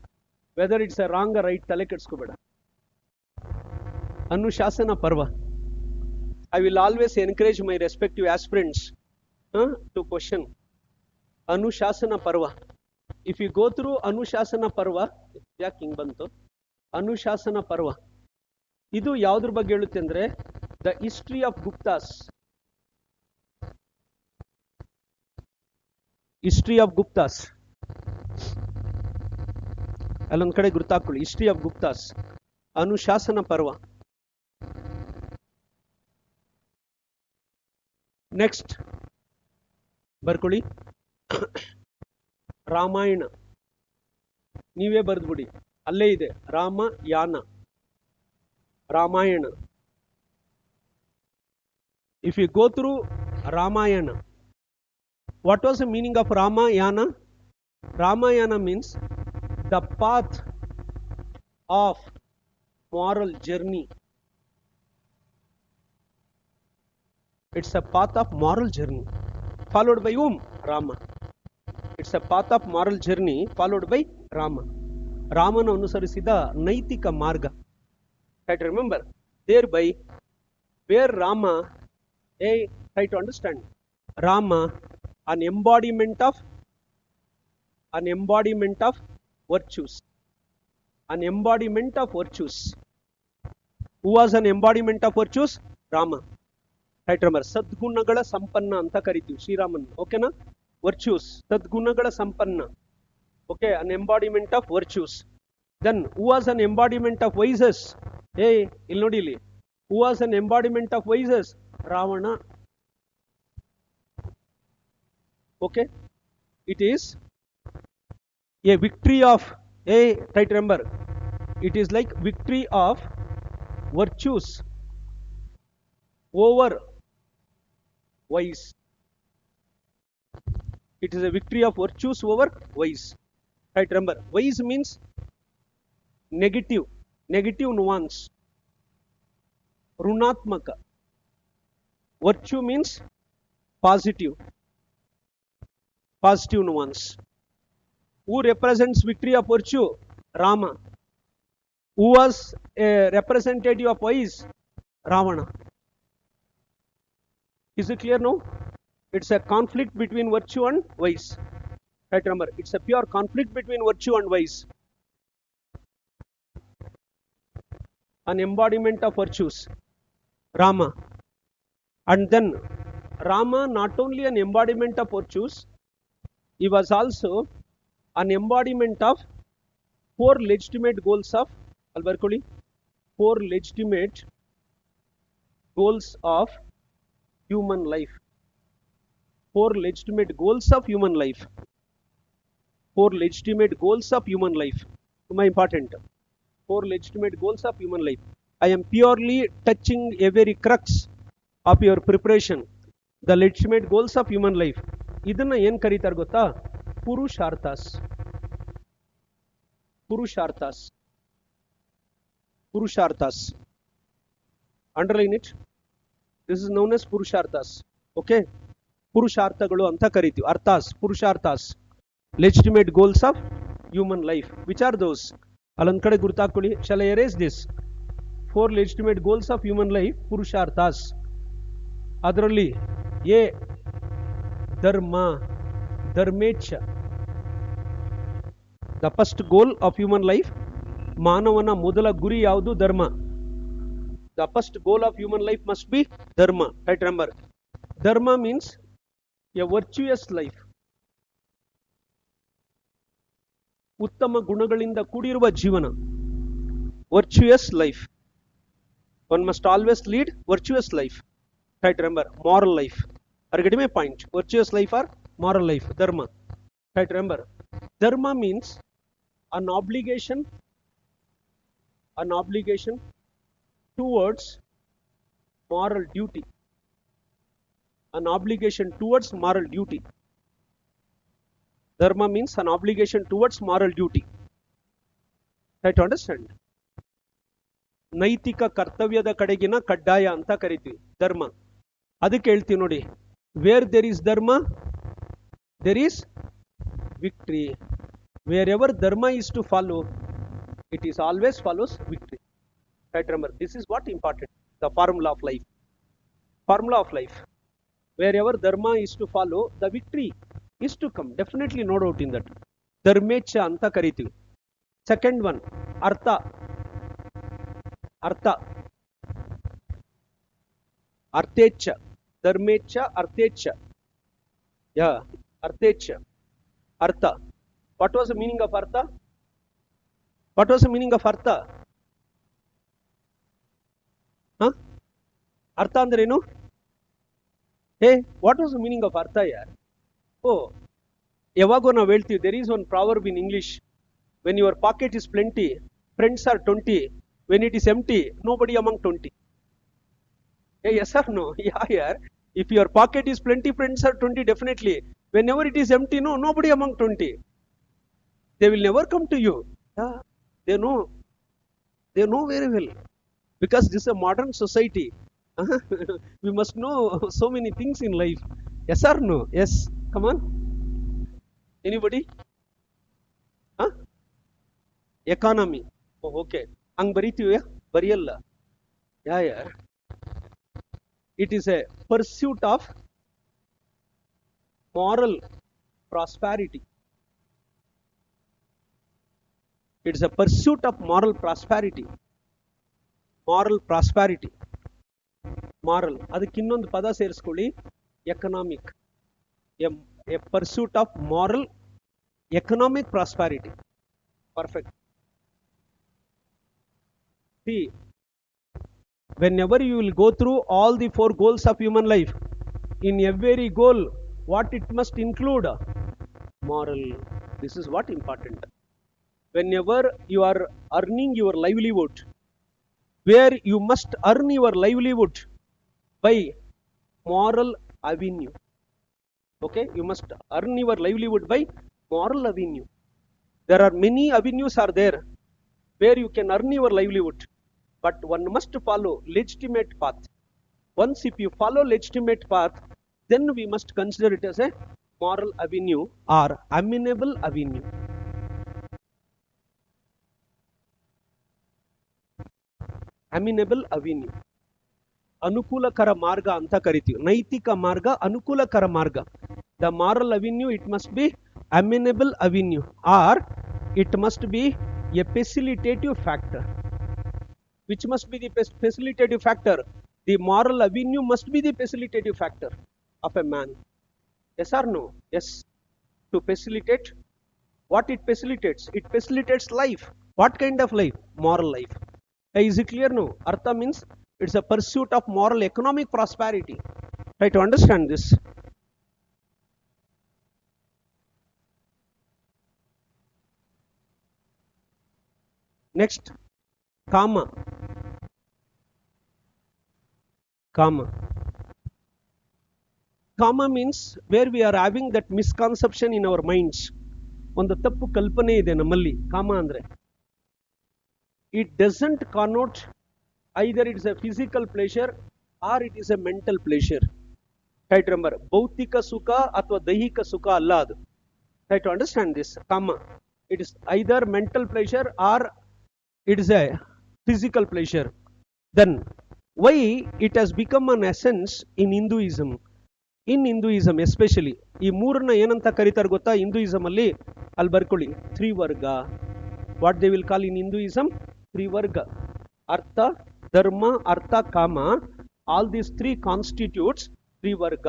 S1: Weather it's a wrong right ತಲೆ ಕೆಡ್ಸ್ಕೋಬೇಡ. ಅನುಶಾಸನ ಪರ್ವ. I will always encourage my respective aspirants to question Anushasana Parva. If you go through Anushasana Parva, ಯಾಕೆ ಹಿಂಗ್ ಬಂತು? Anushasana Parva ಇದು ಯಾವ್ದ್ರ ಬಗ್ಗೆ ಹೇಳುತ್ತೆ ಅಂದ್ರೆ, the history of Guptas. History of Guptas ಅಲ್ಲೊಂದ್ ಕಡೆ ಗುರ್ತಾಕೊಳ್ಳಿ. History of Guptas, Anushasana Parva. Next ಬರ್ಕೊಳ್ಳಿ, ರಾಮಾಯಣ. ನೀವೇ ಬರೆದ್ಬಿಡಿ, ಅಲ್ಲೇ ಇದೆ Ramayana, Ramayana. If you go through Ramayana, what was the meaning of Ramayana? Ramayana means the path of moral journey. It's a path of moral journey followed by whom? Rama. It's a path of moral journey followed by Rama. Ramana ಅನುಸರಿಸಿದ ನೈತಿಕ ಮಾರ್ಗ. Try to remember. Thereby, where Rama, try to understand. Rama, an embodiment of virtues. An embodiment of virtues. Who was an embodiment of virtues? Rama. Right, remember, ಸದ್ಗುಣಗಳ ಸಂಪನ್ನ ಅಂತ ಕರಿತೀವಿ ಶ್ರೀರಾಮನ್. ಓಕೆನಾ? Virtues, ಸದ್ಗುಣಗಳ ಸಂಪನ್ನ. Okay, an embodiment of virtues. Then, who was an embodiment of vices? ಇಲ್ಲಿ ನೋಡಿ ಇಲ್ಲಿ. Who was an embodiment of vices? Ravana. Okay, it is a victory of, try to remember, it is like victory of virtues over vice. It is a victory of virtues over vice. Right, remember, vice means negative nuance. Runatmaka. Virtue means positive nuance. Who represents victory of virtue? Rama. Who was a representative of vice? Ravana. Is it clear now? It's a conflict between virtue and vice. Right, remember, it's a pure conflict between virtue and vice. An embodiment of virtues, Rama. And then Rama, not only an embodiment of virtues, he was also an embodiment of four legitimate goals of human life. Four legitimate goals of human life. Four legitimate goals of human life. Very important. Four legitimate goals of human life. I am purely touching a very crux of your preparation. The legitimate goals of human life. ಇದನ್ನ ಏನ್ ಕರೀತಾರೆ ಗೊತ್ತಾ? ಪುರುಷಾರ್ಥಾಸ್. Underline it. This is known as purusharthas. Okay? ಪುರುಷಾರ್ಥಗಳು ಅಂತ ಕರಿತೀವಿ. ಅರ್ಥಾಸ್, ಪುರುಷಾರ್ಥಾಸ್. Legitimate goals of human life. Which are those? ಅಲ್ಲೊಂದ್ ಕಡೆ ಗುರ್ತಾಕೊಳ್ಳಿ. Shall I erase this? Four legitimate goals of human life, purusharthas. ಅದರಲ್ಲಿ A, ಧರ್ಮೇಚ್ಛ. The first goal of human life, ಮಾನವನ ಮೊದಲ ಗುರಿ ಯಾವುದು? ಧರ್ಮ. The first goal of human life must be dharma. Right, remember. Dharma means a virtuous life. ಉತ್ತಮ ಗುಣಗಳಿಂದ ಕೂಡಿರುವ ಜೀವನ. Virtuous life. One must always lead virtuous life. Right, remember, moral life. Are you getting my point? Virtuous life or moral life? Dharma. Right, remember. Dharma means an obligation towards moral duty. An obligation towards moral duty. Dharma means an obligation towards moral duty. Try to understand. ನೈತಿಕ ಕರ್ತವ್ಯದ ಕಡೆಗಿನ ಕಡ್ಡಾಯ ಅಂತ ಕರಿತೀವಿ ಧರ್ಮ. ಅದಕ್ಕೆ ಹೇಳ್ತೀವಿ ನೋಡಿ, where there is dharma there is victory. Wherever dharma is to follow, it is always follows victory. Right, remember, this is what important. The formula of life. Wherever dharma is to follow, the victory is to come. Definitely no doubt in that. Dharmecha anta karitivi. Second one, artha. Arthecha. Dharmecha, arthecha. Yeah, arthecha. Artha. What was the meaning of artha? ಅರ್ಥ ಅಂದ್ರೇನು? What was the meaning of artha ಯಾರ್? ಯಾವಾಗೋ ನಾವು ಹೇಳ್ತೀವಿ, there is one proverb in English, when your pocket is plenty, friends are 20, when it is empty, nobody among 20. Yes or no? Yeah, yaar. If your pocket is plenty, friends are 20, definitely. Whenever it is empty, nobody among 20. They will never come to you. Yeah, they know very well. Because this is a modern society. We must know so many things in life. Yes or no? Yes. Come on. Anybody? Huh? Economy. Oh, okay. ಹಂಗ್ ಬರೀತೀವಿ ಬರೆಯಲ್ಲ. Yeah. It is a pursuit of moral prosperity. It is a pursuit of moral prosperity. Moral prosperity. Moral. ಅದಕ್ಕೆ ಇನ್ನೊಂದು ಪದ ಸೇರಿಸ್ಕೊಳ್ಳಿ, economic. A pursuit of moral economic prosperity. Perfect. See, whenever you will go through all the 4 goals of human life, in every goal, what it must include? Moral. This is what important. Whenever you are earning your livelihood, where you must earn your livelihood by moral avenue. Okay, you must earn your livelihood by moral avenue. There are many avenues are there where you can earn your livelihood, but one must follow legitimate path. Once if you follow legitimate path, then we must consider it as a moral avenue or amenable avenue. Amenable avenue. ಅನುಕೂಲಕರ ಮಾರ್ಗ ಅಂತ ಕರಿತೀವಿ. ನೈತಿಕ ಮಾರ್ಗ, ಅನುಕೂಲಕರ ಮಾರ್ಗ. The moral avenue, it must be amenable avenue, or it must be a facilitative factor. Which must be the facilitative factor? The moral avenue must be the facilitative factor of a man. Yes or no? Yes. To facilitate, what it facilitates? It facilitates life. What kind of life? Moral life. Is it clear? No. Artha means it's a pursuit of moral economic prosperity. Try to understand this. Next, kama. Kama. Kama means where we are having that misconception in our minds. ಒಂದು ತಪ್ಪು ಕಲ್ಪನೆ ಇದೆ ನಮ್ಮಲ್ಲಿ ಕಾಮ ಅಂದ್ರೆ. It doesn't connote either it is a physical pleasure or it is a mental pleasure. Try to remember, ಭೌತಿಕ ಸುಖ ಅಥವಾ ದೈಹಿಕ ಸುಖ ಅಲ್ಲ ಅದು. Try to understand this. Kama. It is either mental pleasure or it is a physical pleasure. Then why it has become an essence in Hinduism? In Hinduism especially, ಈ ಮೂರನ್ನ ಏನಂತ ಕರೀತಾರೆ ಗೊತ್ತಾ? ಹಿಂದೂಯಿಸಮ್ ಅಲ್ಲಿ ಅಲ್ಲಿ ಬರ್ಕೊಳ್ಳಿ, ತ್ರಿವರ್ಗ. What they will call in Hinduism? ತ್ರಿವರ್ಗ. ಅರ್ಥ, ಧರ್ಮ, ಅರ್ಥ, ಕಾಮ. All these 3 constitutes ತ್ರಿವರ್ಗ.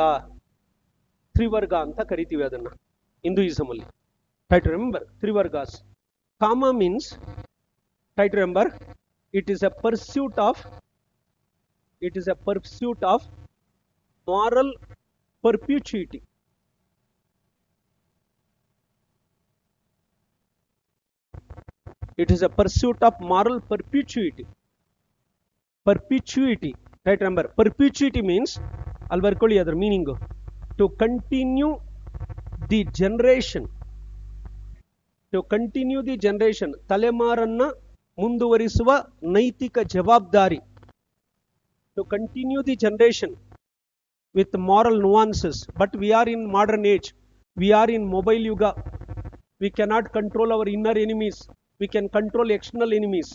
S1: ತ್ರಿವರ್ಗ ಅಂತ ಕರಿತೀವಿ ಅದನ್ನ ಹಿಂದೂಯಿಸಮ್ ಅಲ್ಲಿ. Try to remember, ತ್ರಿವರ್ಗಾಸ್. Kama means, try to remember, it is a pursuit of moral perpetuity. It is a pursuit of moral perpetuity. Perpetuity. Try to remember, perpetuity means, ಅಲ್ಲಿ ಬರ್ಕೊಳ್ಳಿ ಅದರ meaning, to continue the generation. To continue the generation. ತಲೆಮಾರನ್ನ ಮುಂದುವರಿಸುವ ನೈತಿಕ ಜವಾಬ್ದಾರಿ. To continue the generation with moral nuances. But we are in modern age. We are in mobile yuga. We cannot control our inner enemies. We can control external enemies.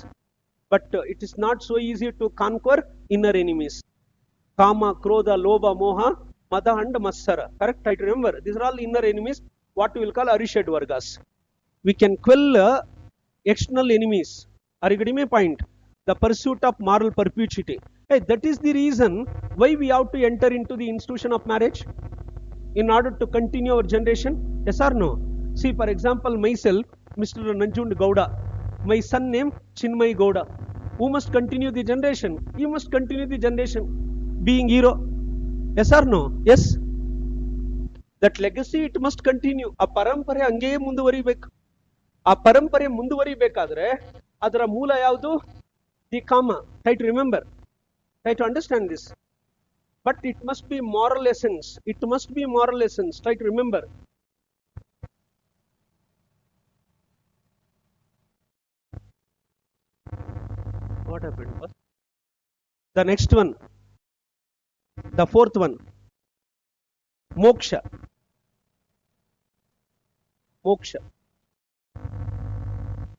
S1: But it is not so easy to conquer inner enemies. Kama, Krodha, Lobha, Moha, Mada and Matsara. Correct? Try to remember. These are all inner enemies. What we will call Arishad Vargas. We can quell external enemies. Are you getting my point? The pursuit of moral perpetuity. Hey, that is the reason why we have to enter into the institution of marriage in order to continue our generation. Yes or no? See, for example, myself, Mr. Nanjunda Gowda, my son name Chinmay Gowda. Who must continue the generation? You must continue the generation, being hero. Yes or no? Yes. That legacy, it must continue. ಆ ಪರಂಪರೆ ಹಂಗೇ ಮುಂದುವರಿಬೇಕು. ಆ ಪರಂಪರೆ ಮುಂದುವರಿಬೇಕಾದ್ರೆ ಅದರ ಮೂಲ ಯಾವುದು? The Kama. Try to remember. Try to understand this. But it must be moral essence. It must be moral essence. Try to remember. What happened? The next one. The 4th one. Moksha. moksha.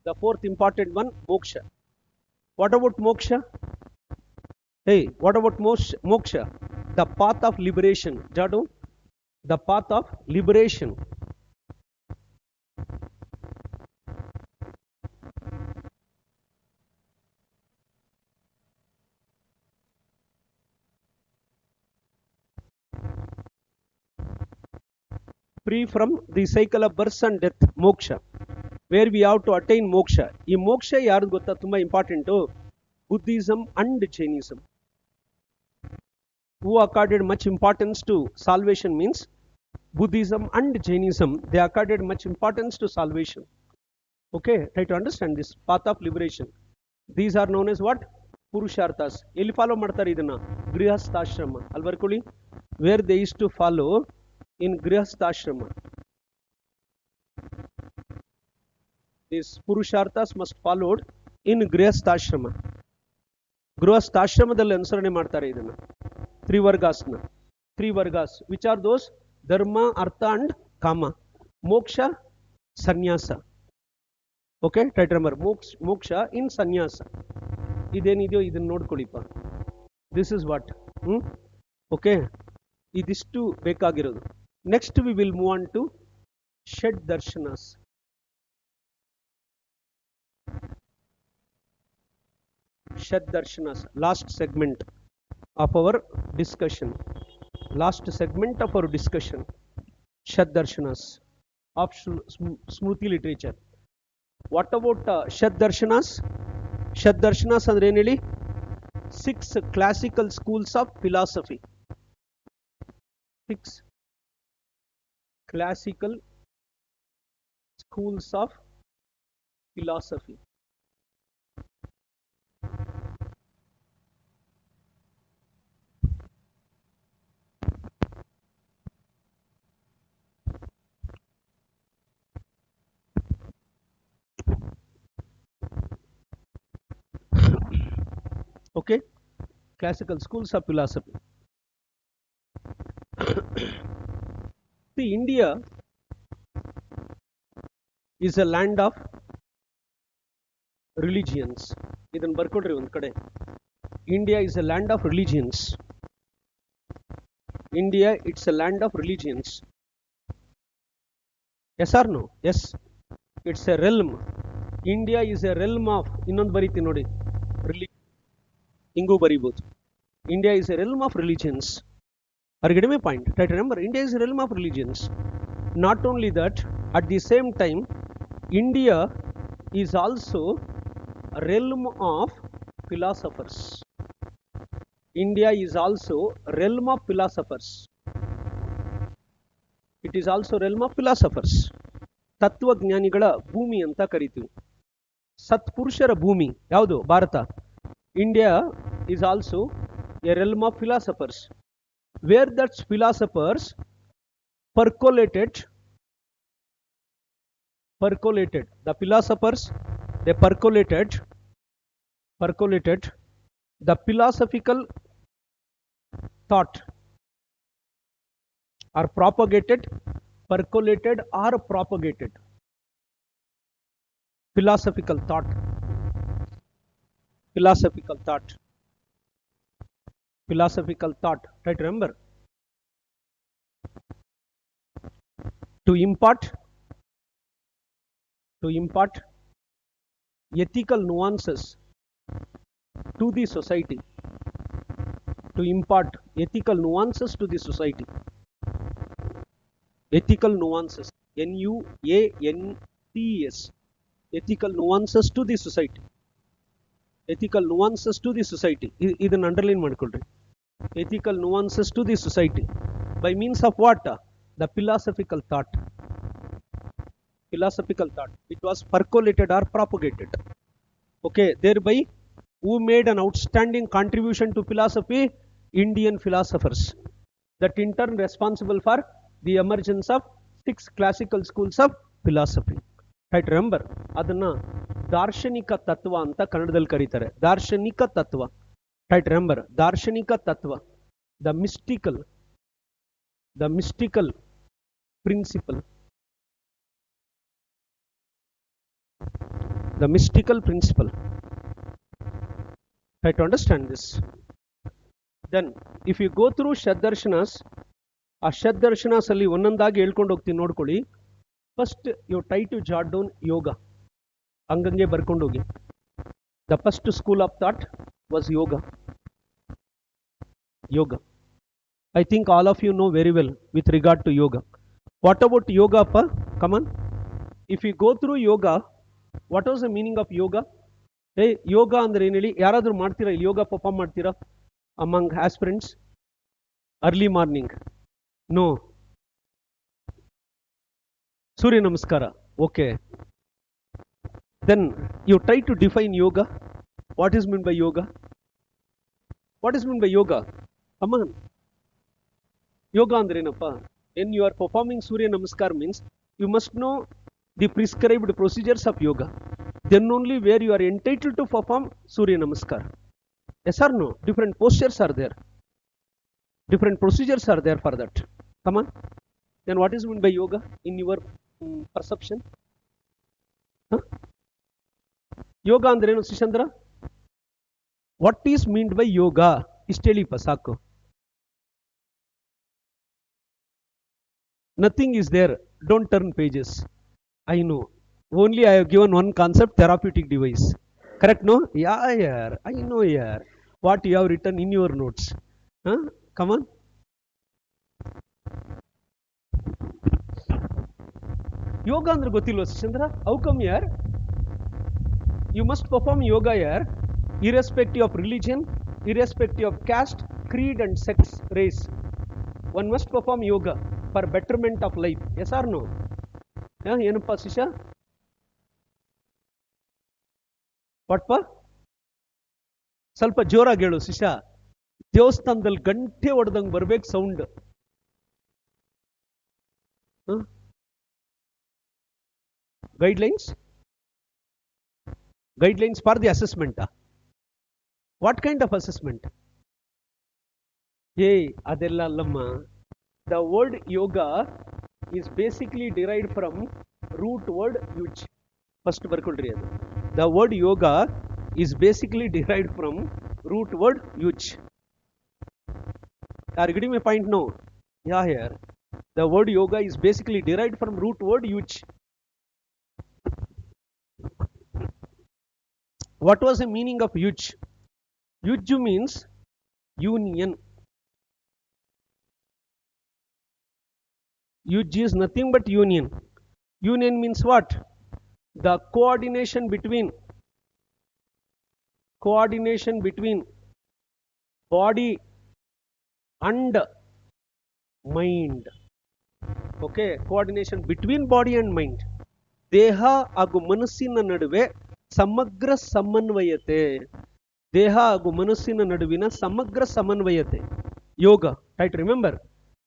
S1: The fourth important one, moksha. What about moksha? Hey, what about moksha? The path of liberation. Jadu, the path of liberation. Free from the cycle of birth and death, moksha, where we have to attain moksha. ಈ ಮೋಕ್ಷ ಯಾರು ಗೊತ್ತಾ ತುಂಬಾ important. Buddhism and Jainism, who accorded much importance to salvation, means Buddhism and Jainism, they accorded much importance to salvation. Okay, try to understand this path of liberation. These are known as what? Purusharthas. ಎಲ್ಲಿ follow ಮಾಡ್ತಾರೆ ಇದನ್ನ? ಗೃಹಸ್ಥಾಶ್ರಮ. ಅಲ್ಲಿ ಬರ್ಕೊಳ್ಳಿ, where they used to follow in grihasthashrama. These purusharthas must followed in grihasthashrama. ಗೃಹಸ್ಥಾಶ್ರಮದಲ್ಲಿ ಅನುಸರಣೆ ಮಾಡ್ತಾರೆ ಇದನ್ನ. ತ್ರಿವರ್ಗಾಸ್ನ. Three vargas. Which are those? Dharma, Artha and Kama. Moksha, Sannyasa. Okay, try to remember. Moksha in Sannyasa. ಇದೇನಿದೆಯೋ ಇದನ್ನ ನೋಡ್ಕೊಳ್ಳಿಪ್ಪ. This is what. Okay. ಇದಿಷ್ಟು ಬೇಕಾಗಿರೋದು. Next we will move on to Shed Darshanas. Shed Darshanas, last segment of our discussion. Last segment of our discussion. Shed Darshanas of Smriti literature. What about Shed Darshanas? Shed Darshanas andre ಏನು ಹೇಳಿ? 6 classical schools of philosophy. 6 classical schools of philosophy. Okay, classical schools of philosophy. See, India is a land of religions. ಇದನ್ನ ಬರ್ಕೊಡ್ರಿ ಒಂದ್ ಕಡೆ. India is a land of religions. India, it's a land of religions. Yes or no? Yes. It's a realm. India is a realm of, ಇನ್ನೊಂದು ಬರೀತಿ ನೋಡಿ, ಹಿಂಗೂ ಬರೀಬಹುದು. India is a realm of religions. Are you getting my point? Try to remember, India is a realm of religions. Not only that, at the same time, India is also a realm of philosophers. India is also a realm of philosophers. It is also realm of philosophers. ತತ್ವಜ್ಞಾನಿಗಳ ಭೂಮಿ ಅಂತ ಕರಿತೀವಿ. ಸತ್ಪುರುಷರ ಭೂಮಿ ಯಾವುದು? Bharat. India is also a realm of philosophers, where that philosophers percolated. The philosophers, they percolated the philosophical thought, or propagated, percolated or propagated philosophical thought. Philosophical thought. Try to remember. To impart ethical nuances to the society. To impart ethical nuances to the society. Ethical nuances. Nuances. Ethical nuances to the society. Ethical nuances to the society. ಇದನ್ನ underline ಮಾಡ್ಕೊಳ್ರಿ. Ethical nuances to the society. By means of what? The philosophical thought. It was percolated or propagated. Okay, thereby who made an outstanding contribution to philosophy? Indian philosophers. That in turn responsible for the emergence of 6 classical schools of philosophy. Right, remember, ಅದನ್ನ ದಾರ್ಶನಿಕ ತತ್ವ ಅಂತ ಕನ್ನಡದಲ್ಲಿ ಕರೀತಾರೆ. ದಾರ್ಶನಿಕ ತತ್ವ. Right, remember, ದಾರ್ಶನಿಕ ತತ್ವ. The mystical principle. the mystical principle. Try to understand this. Then if you go through Shaddarshanas, ಆ ಷಡ್ದರ್ಶನಾಸ್ ಅಲ್ಲಿ ಒಂದೊಂದಾಗಿ ಹೇಳ್ಕೊಂಡು ಹೋಗ್ತೀನಿ ನೋಡ್ಕೊಳ್ಳಿ. First you try to jot down yoga, ಹಂಗಂಗೆ ಬರ್ಕೊಂಡು ಹೋಗಿ. The first school of thought was yoga. Yoga. I think all of you know very well with regard to yoga. What about yoga, pa? Come on. If you go through yoga, what was the meaning of yoga? Hey, yoga ಅಂದ್ರೆ ಏನು ಹೇಳಿ? ಯಾರಾದರೂ ಮಾಡ್ತೀರಾ ಇಲ್ಲಿ ಯೋಗ perform ಮಾಡ್ತೀರಾ among aspirants? Early morning? No. Surya Namaskara. Okay. Then you try to define yoga. What is meant by yoga? What is meant by yoga? Come on. Yoga andre enappa? When you are performing Surya Namaskar means you must know the prescribed procedures of yoga. Then only where you are entitled to perform Surya Namaskar. Yes or no? Different postures are there. Different procedures are there for that. Come on. Then what is meant by yoga in your perception? Huh? Yoga andre enu Sishandra? What is meant by yoga? Isteli pasaku. Nothing is there. Don't turn pages. I know. Only I have given one concept, therapeutic device. Correct, no? Yeah, yeah. I know, yeah. What you have written in your notes. Huh? Come on. Yoga andre gottilla Chandra. How come here? You must perform yoga here, irrespective of religion, irrespective of caste, creed and sex, race. One must perform yoga for betterment of life. Yes or no? Yeah, ಏನಪ್ಪ ಶಿಷ್ಯ? What pa? ಸ್ವಲ್ಪ ಜೋರಾಗಿ ಹೇಳು ಶಿಷ್ಯ. ದೇವಸ್ಥಾನದಲ್ಲಿ ಗಂಟೆ ಹೊಡೆದಂಗೆ ಬರ್ಬೇಕು sound. Guidelines? Guidelines for the assessment. What kind of assessment? Hey, adella allamma. The word yoga is basically derived from root word yuj. First barkoldri adu. The word yoga is basically derived from root word yuj. Are you getting my point now? Yeah, here. The word yoga is basically derived from root word yuj. What was the meaning of yuj? Yuj means union. Yuj is nothing but union. Union means what? The coordination between body and mind. Okay, coordination between body and mind. ದೇಹ ಹಾಗೂ ಮನಸ್ಸಿನ ನಡುವೆ ಸಮಗ್ರ ಸಮನ್ವಯತೆ. ದೇಹ ಹಾಗೂ ಮನಸ್ಸಿನ ನಡುವಿನ ಸಮಗ್ರ ಸಮನ್ವಯತೆ. ಯೋಗ. Right, remember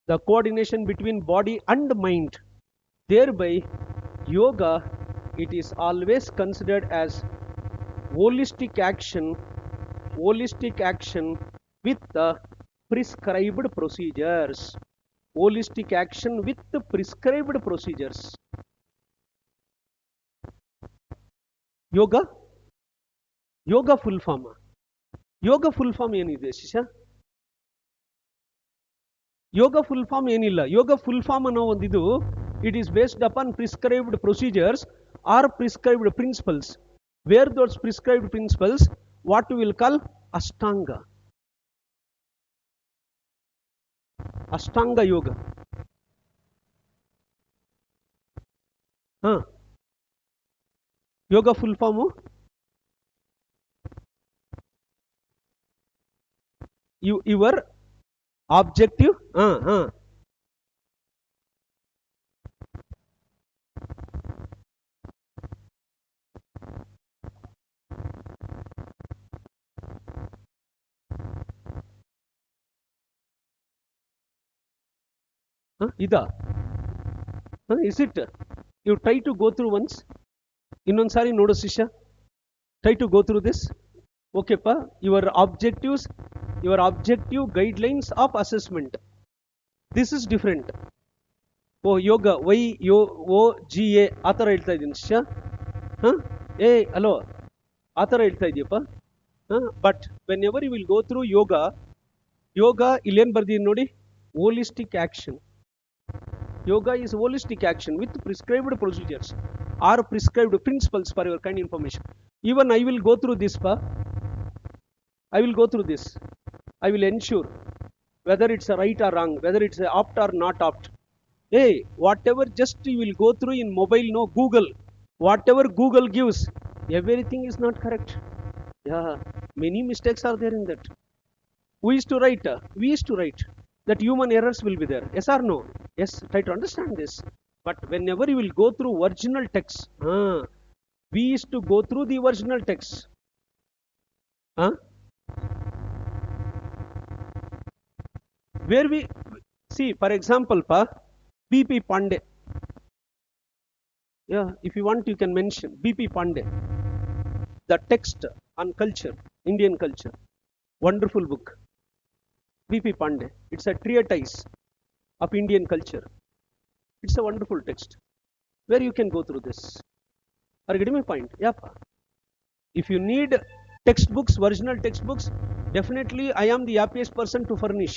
S1: the coordination between body and mind. Thereby yoga, it is always considered as holistic action with the prescribed procedures. Holistic action with the prescribed procedures. Yoga full form. Yoga full form ಏನಿದೆ ಶಿಷ್ಯ? ಯೋಗ full form ಏನಿಲ್ಲ. ಯೋಗ full form ಅನ್ನೋ ಒಂದಿದು, it is based upon prescribed procedures or prescribed principles. Where those prescribed principles what will call Ashtanga. Ashtanga yoga. Yoga full form your objective. Ida? Is it? You try to go through once. Innonsari nodu Sisha. Try to go through this. Okay, pa. Your objective guidelines of assessment. This is different. Oh, yoga. Y-O-G-A. ಆ ಥರ ಹೇಳ್ತಾ ಇದ್ದೀನಿ ಶಿಷ್ಯ. Hello ಆ ಥರ ಹೇಳ್ತಾ ಇದೆಯಪ್ಪ. But whenever you will go through yoga ಇಲ್ಲೇನು ಬರ್ದಿದೆ ನೋಡಿ, holistic action. Yoga is holistic action with prescribed procedures or prescribed principles for your kind information. Even I will go through this, I will go through this. I will ensure whether it's a right or wrong, whether it's a opt or not opt. Hey, whatever just you will go through in mobile, no Google, whatever Google gives, everything is not correct. Yeah, many mistakes are there in that. We used to write, that human errors will be there. Yes or no? Yes, try to understand this. But whenever you will go through original text, we used to go through the original text. Where we see, for example, B.P. Pandey. Yeah, if you want, you can mention B.P. Pandey. The text on culture, Indian culture. Wonderful book. B.P. Pandey. It's a treatise of Indian culture. It's a wonderful text where you can go through this. Are you getting my point? Yeah. If you need textbooks, original textbooks, definitely I am the happiest person to furnish.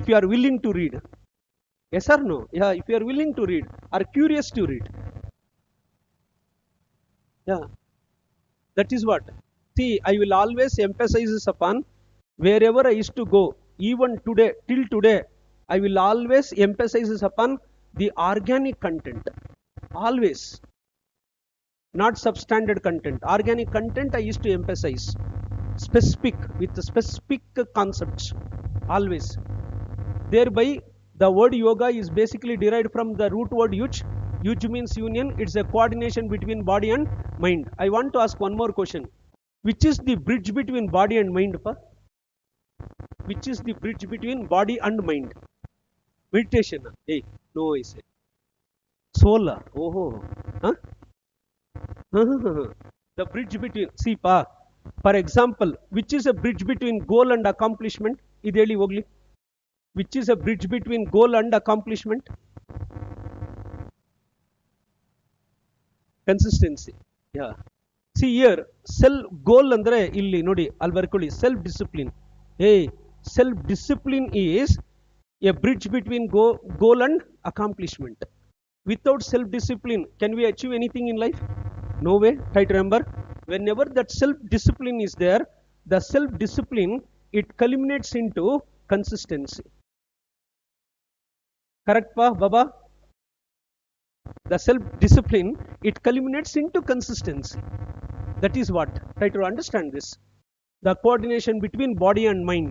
S1: If you are willing to read. Yes or no? Yeah, if you are willing to read, are curious to read. Yeah. That is what. See, I will always emphasize upon, wherever I used to go, even today, till today, I will always emphasize upon the organic content. Always. Not substandard content. Organic content I used to emphasize. Specific, with specific concepts. Always. Thereby, the word yoga is basically derived from the root word yuj. Yuj means union. It's a coordination between body and mind. I want to ask one more question. Which is the bridge between body and mind, pa? Which is the bridge between body and mind? Meditation. Hey, no, I say. Soul. Oh, huh? The bridge between. See, for example, which is a bridge between goal and accomplishment? Ideli Vogli. Which is a bridge between goal and accomplishment? Consistency. Yeah. See here, self goal andre illi nodi al barkoli self discipline. Hey, self discipline is a bridge between goal and accomplishment. Without self discipline, can we achieve anything in life? No way. Try to remember, whenever that self discipline is there, the self discipline, it culminates into consistency. Correct, Baba? The self discipline, it culminates into consistency. That is what. Try to understand this. The coordination between body and mind.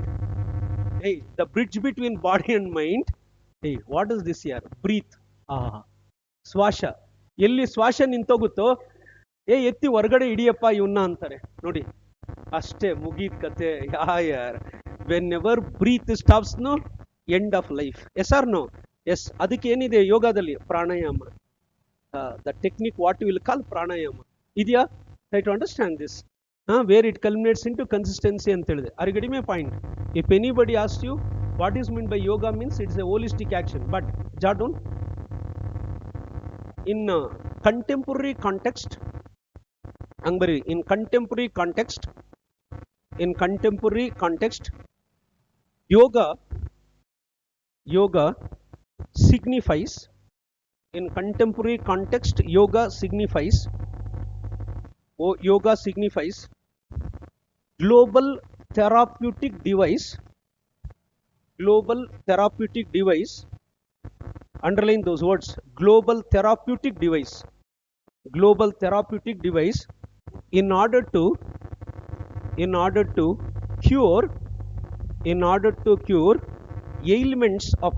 S1: Hey, the bridge between body and mind. Hey, what is this here? Breathe. Swasha. Elli swasha nintoguto, etti ಹೊರಗಡೆ ಹಿಡಿಯಪ್ಪ ಇವನ್ನ ಅಂತಾರೆ ನೋಡಿ. ಅಷ್ಟೇ ಮುಗೀತ್ ಕತೆ. ಯಾರ್ whenever breath stops, no end of life. Yes or no? Yes. ಅದಕ್ಕೆ ಏನಿದೆ ಯೋಗದಲ್ಲಿ? ಪ್ರಾಣಾಯಾಮ. The technique what we will call pranayama. ಇದೆಯಾ? Try to understand this. Where it culminates into consistency and ಹೇಳಿದೆ. Are you getting my point? If anybody asks you what is meant by yoga, means it's a holistic action. But Jadon, in contemporary context, in contemporary context, yoga signifies, in contemporary context, yoga signifies global therapeutic device. Underline those words. Global therapeutic device. In order to cure ailments of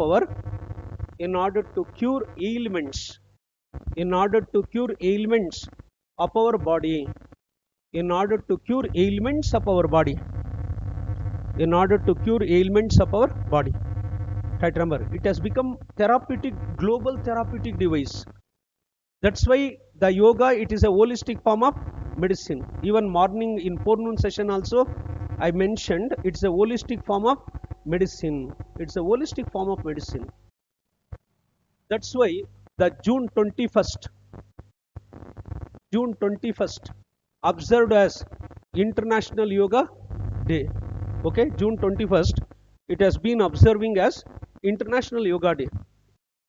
S1: our body. Try to remember, it has become global therapeutic device. That's why the yoga, it is a holistic form of medicine. Even morning in forenoon session also I mentioned, it's a holistic form of medicine. That's why the June 21st, June 21st, observed as International Yoga Day. Okay, June 21st, it has been observing as International Yoga Day.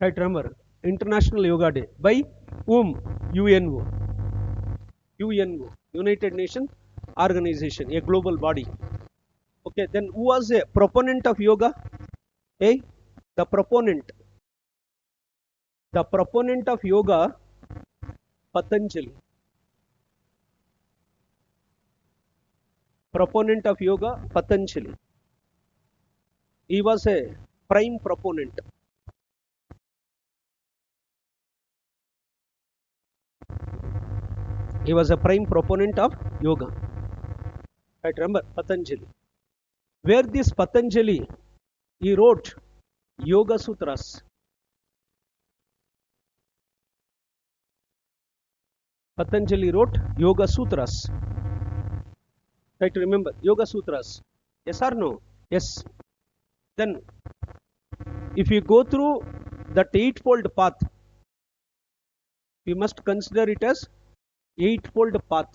S1: Right, remember, International Yoga Day. By whom? UNO. UNO, United Nations Organization, a global body. Okay, then who was a proponent of yoga? Hey, the proponent of yoga, Patanjali. Proponent of yoga, Patanjali. He was a prime proponent. He was a prime proponent of yoga. Right, remember, Patanjali. Where this Patanjali, he wrote Yoga Sutras. Patanjali wrote Yoga Sutras. Right, remember, Yoga Sutras. Yes or no? Yes. Then, if you go through that eightfold path, we must consider it as eightfold path.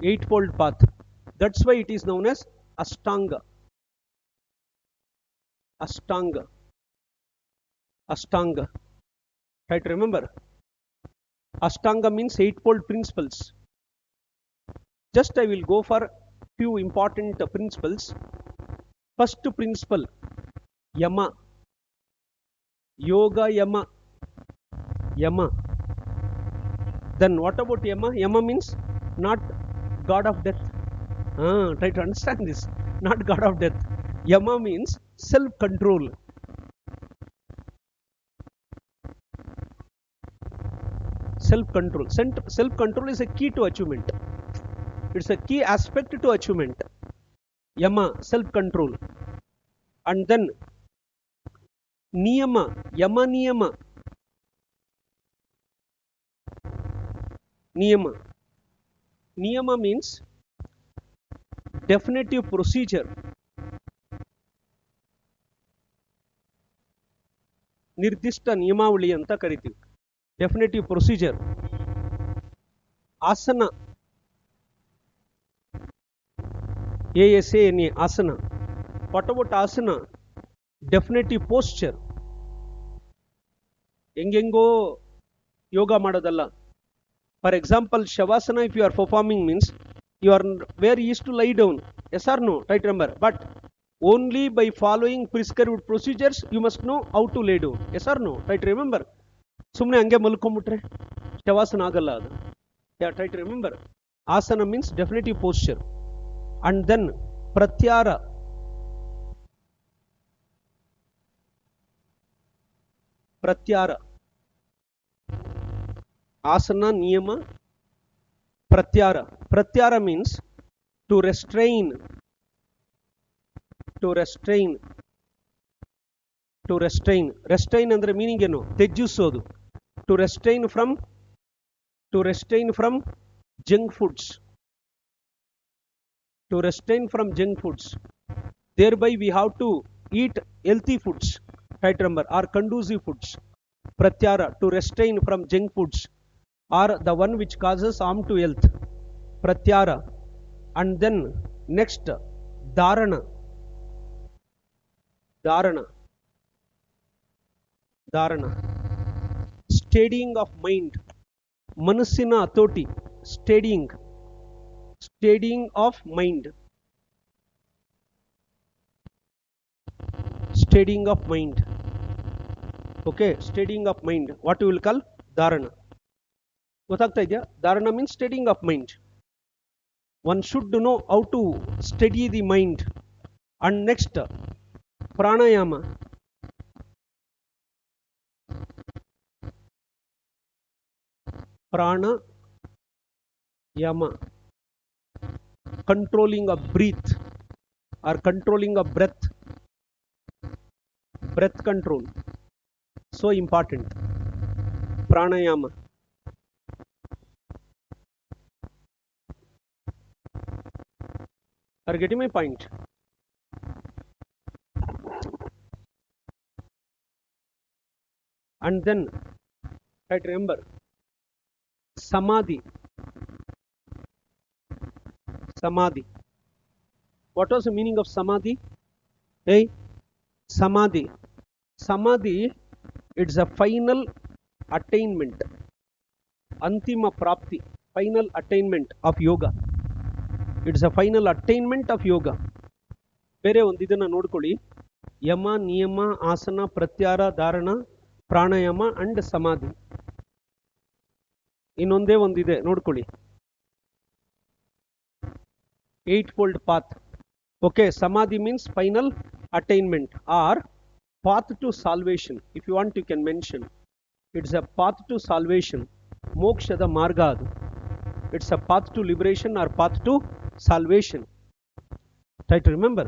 S1: Eightfold path. That's why it is known as Ashtanga. Ashtanga. Ashtanga. Right, remember, Ashtanga means eightfold principles. Just I will go for few important principles. First principle, Yama. Yoga Yama. Yama. Then what about Yama? Yama means not god of death. Try to understand this. Not god of death. Yama means self-control. Self-control. Self-control is a key to achievement. It's a key aspect to achievement. Yama, self-control. And then Niyama, Yama Niyama. Niyama. Niyama means definitive procedure. ನಿರ್ದಿಷ್ಟ ನಿಯಮಾವಳಿ ಅಂತ ಕರಿತೀವಿ. Definitive procedure. Asana. ASANA, asana. What about asana? Definitive posture. ಹೆಂಗೆಂಗೋ ಯೋಗ ಮಾಡೋದಲ್ಲ. For example, Shavasana, if you are performing, means you are where you used to lie down. Yes or no? Right, remember. But only by following prescribed procedures, you must know how to lay down. Yes or no? Right, remember. ಸುಮ್ಮನೆ ಹಂಗೆ ಮಲ್ಕೊಂಬಿಟ್ರೆ ಶವಾಸನ ಆಗಲ್ಲ ಅದು. Yeah, try to remember. Asana means definitive posture. And then pratyara. Pratyara. Asana, niyama, pratyara. Pratyara means to restrain. To restrain. To restrain. Restrain andre meaning ಏನು? ತ್ಯಜಿಸೋದು. To restrain from junk foods. To restrain from junk foods. Thereby we have to eat healthy foods. Right, remember, or conducive foods. Pratyara, to restrain from junk foods or the one which causes harm to health. Pratyara. And then next, dharana. Dharana. Dharana. Steadying of mind. Manasina atoti. Steadying. Steadying of mind. Steadying of mind. Okay, steadying of mind. What you will call? Dharana. ಗೊತ್ತಾಗ್ತಾ ಇದೆಯಾ? Dharana means steadying of mind. One should know how to steady the mind. And next, pranayama. Pranayama. Controlling of breath or controlling of breath. Breath control. So important. Pranayama. Are you getting my point? And then, right, remember, Samadhi. Samadhi. What was the meaning of Samadhi? Hey, Samadhi. Samadhi, it's a final attainment. Antima Prapti. Final attainment of yoga. It's a final attainment of yoga. ಬೇರೆ ಒಂದು ಇದನ್ನು ನೋಡ್ಕೊಳ್ಳಿ. ಯಮ, ನಿಯಮ, ಆಸನ, ಪ್ರತ್ಯಾಹಾರ, ಧಾರಣ, ಪ್ರಾಣಾಯಾಮ and ಸಮಾಧಿ. ಇನ್ನೊಂದೇ ಒಂದಿದೆ ನೋಡ್ಕೊಳ್ಳಿ. 8-fold path. Okay, samadhi means final attainment or path to salvation. If you want, you can mention. It's a path to salvation. Mokshada marga adu. It's a path to liberation or path to salvation. Try to remember.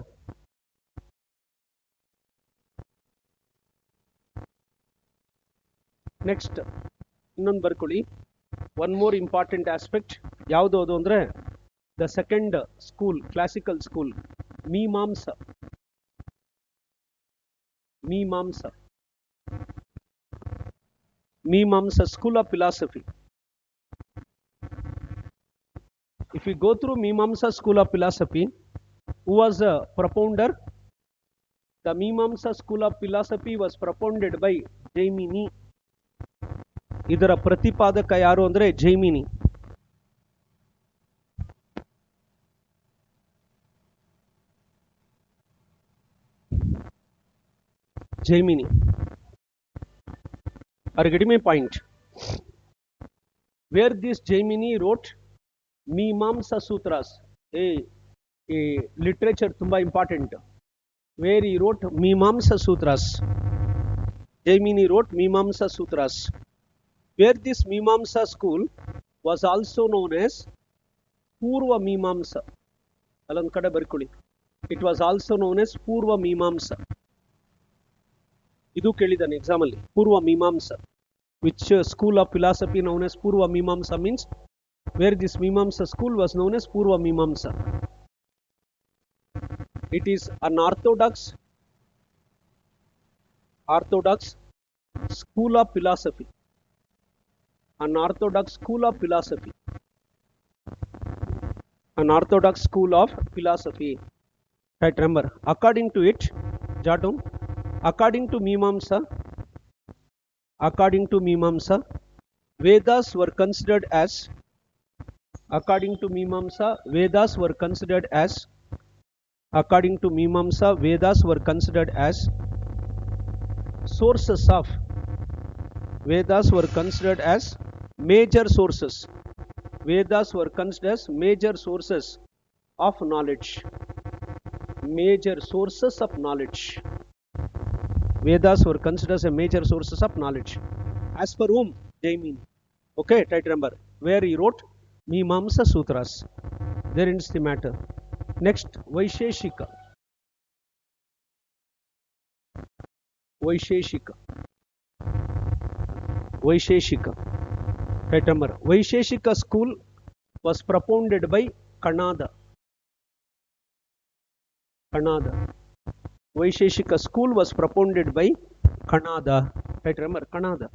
S1: Next, ಇನ್ನೊಂದು ಬರ್ಕೊಳ್ಳಿ. One more important aspect. ಯಾವುದು ಅದು ಅಂದರೆ the second school, classical school, Mimamsa. Mimamsa. Mimamsa school of philosophy. If we go through Mimamsa school of philosophy, who was a propounder? The Mimamsa school of philosophy was propounded by Jaimini. ಇದರ ಪ್ರತಿಪಾದಕ ಯಾರು ಅಂದರೆ Jaimini. Jaimini. Are you getting my point? Where this Jaimini wrote Mimamsa Sutras. A literature ತುಂಬಾ important. Where he wrote Mimamsa Sutras. Jaimini wrote Mimamsa Sutras. Where this Mimamsa school was also known as Purva Mimamsa. Allondu kade barಕೊಳ್ಳಿ. It was also known as Purva Mimamsa. ಇದು ಕೇಳಿದಾನೆ exam ಅಲ್ಲಿ. Purva Mimamsa. Which school of philosophy known as Purva Mimamsa means where this Mimamsa school was known as Purva Mimamsa. It is an orthodox school of philosophy. An orthodox school of philosophy. An orthodox school of philosophy. Right, remember. According to it, jot down. According to Mimamsa, Vedas were considered as. According to Mimamsa, Vedas were considered as. According to Mimamsa, Vedas were considered as sources of. Vedas were considered as major sources. Vedas were considered as major sources of knowledge. Major sources of knowledge. Vedas were considered as a major sources of knowledge. As per whom? Jaimini. Okay, try to remember. Where he wrote Mimamsa Sutras. There ends the matter. Next, Vaisheshika. Vaisheshika. Vaisheshika. Right, remember. Vaisheshika school was propounded by Kanada. Kanada. Vaisheshika school was propounded by Kanada. Right, remember Kanada.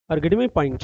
S1: Are you getting my point?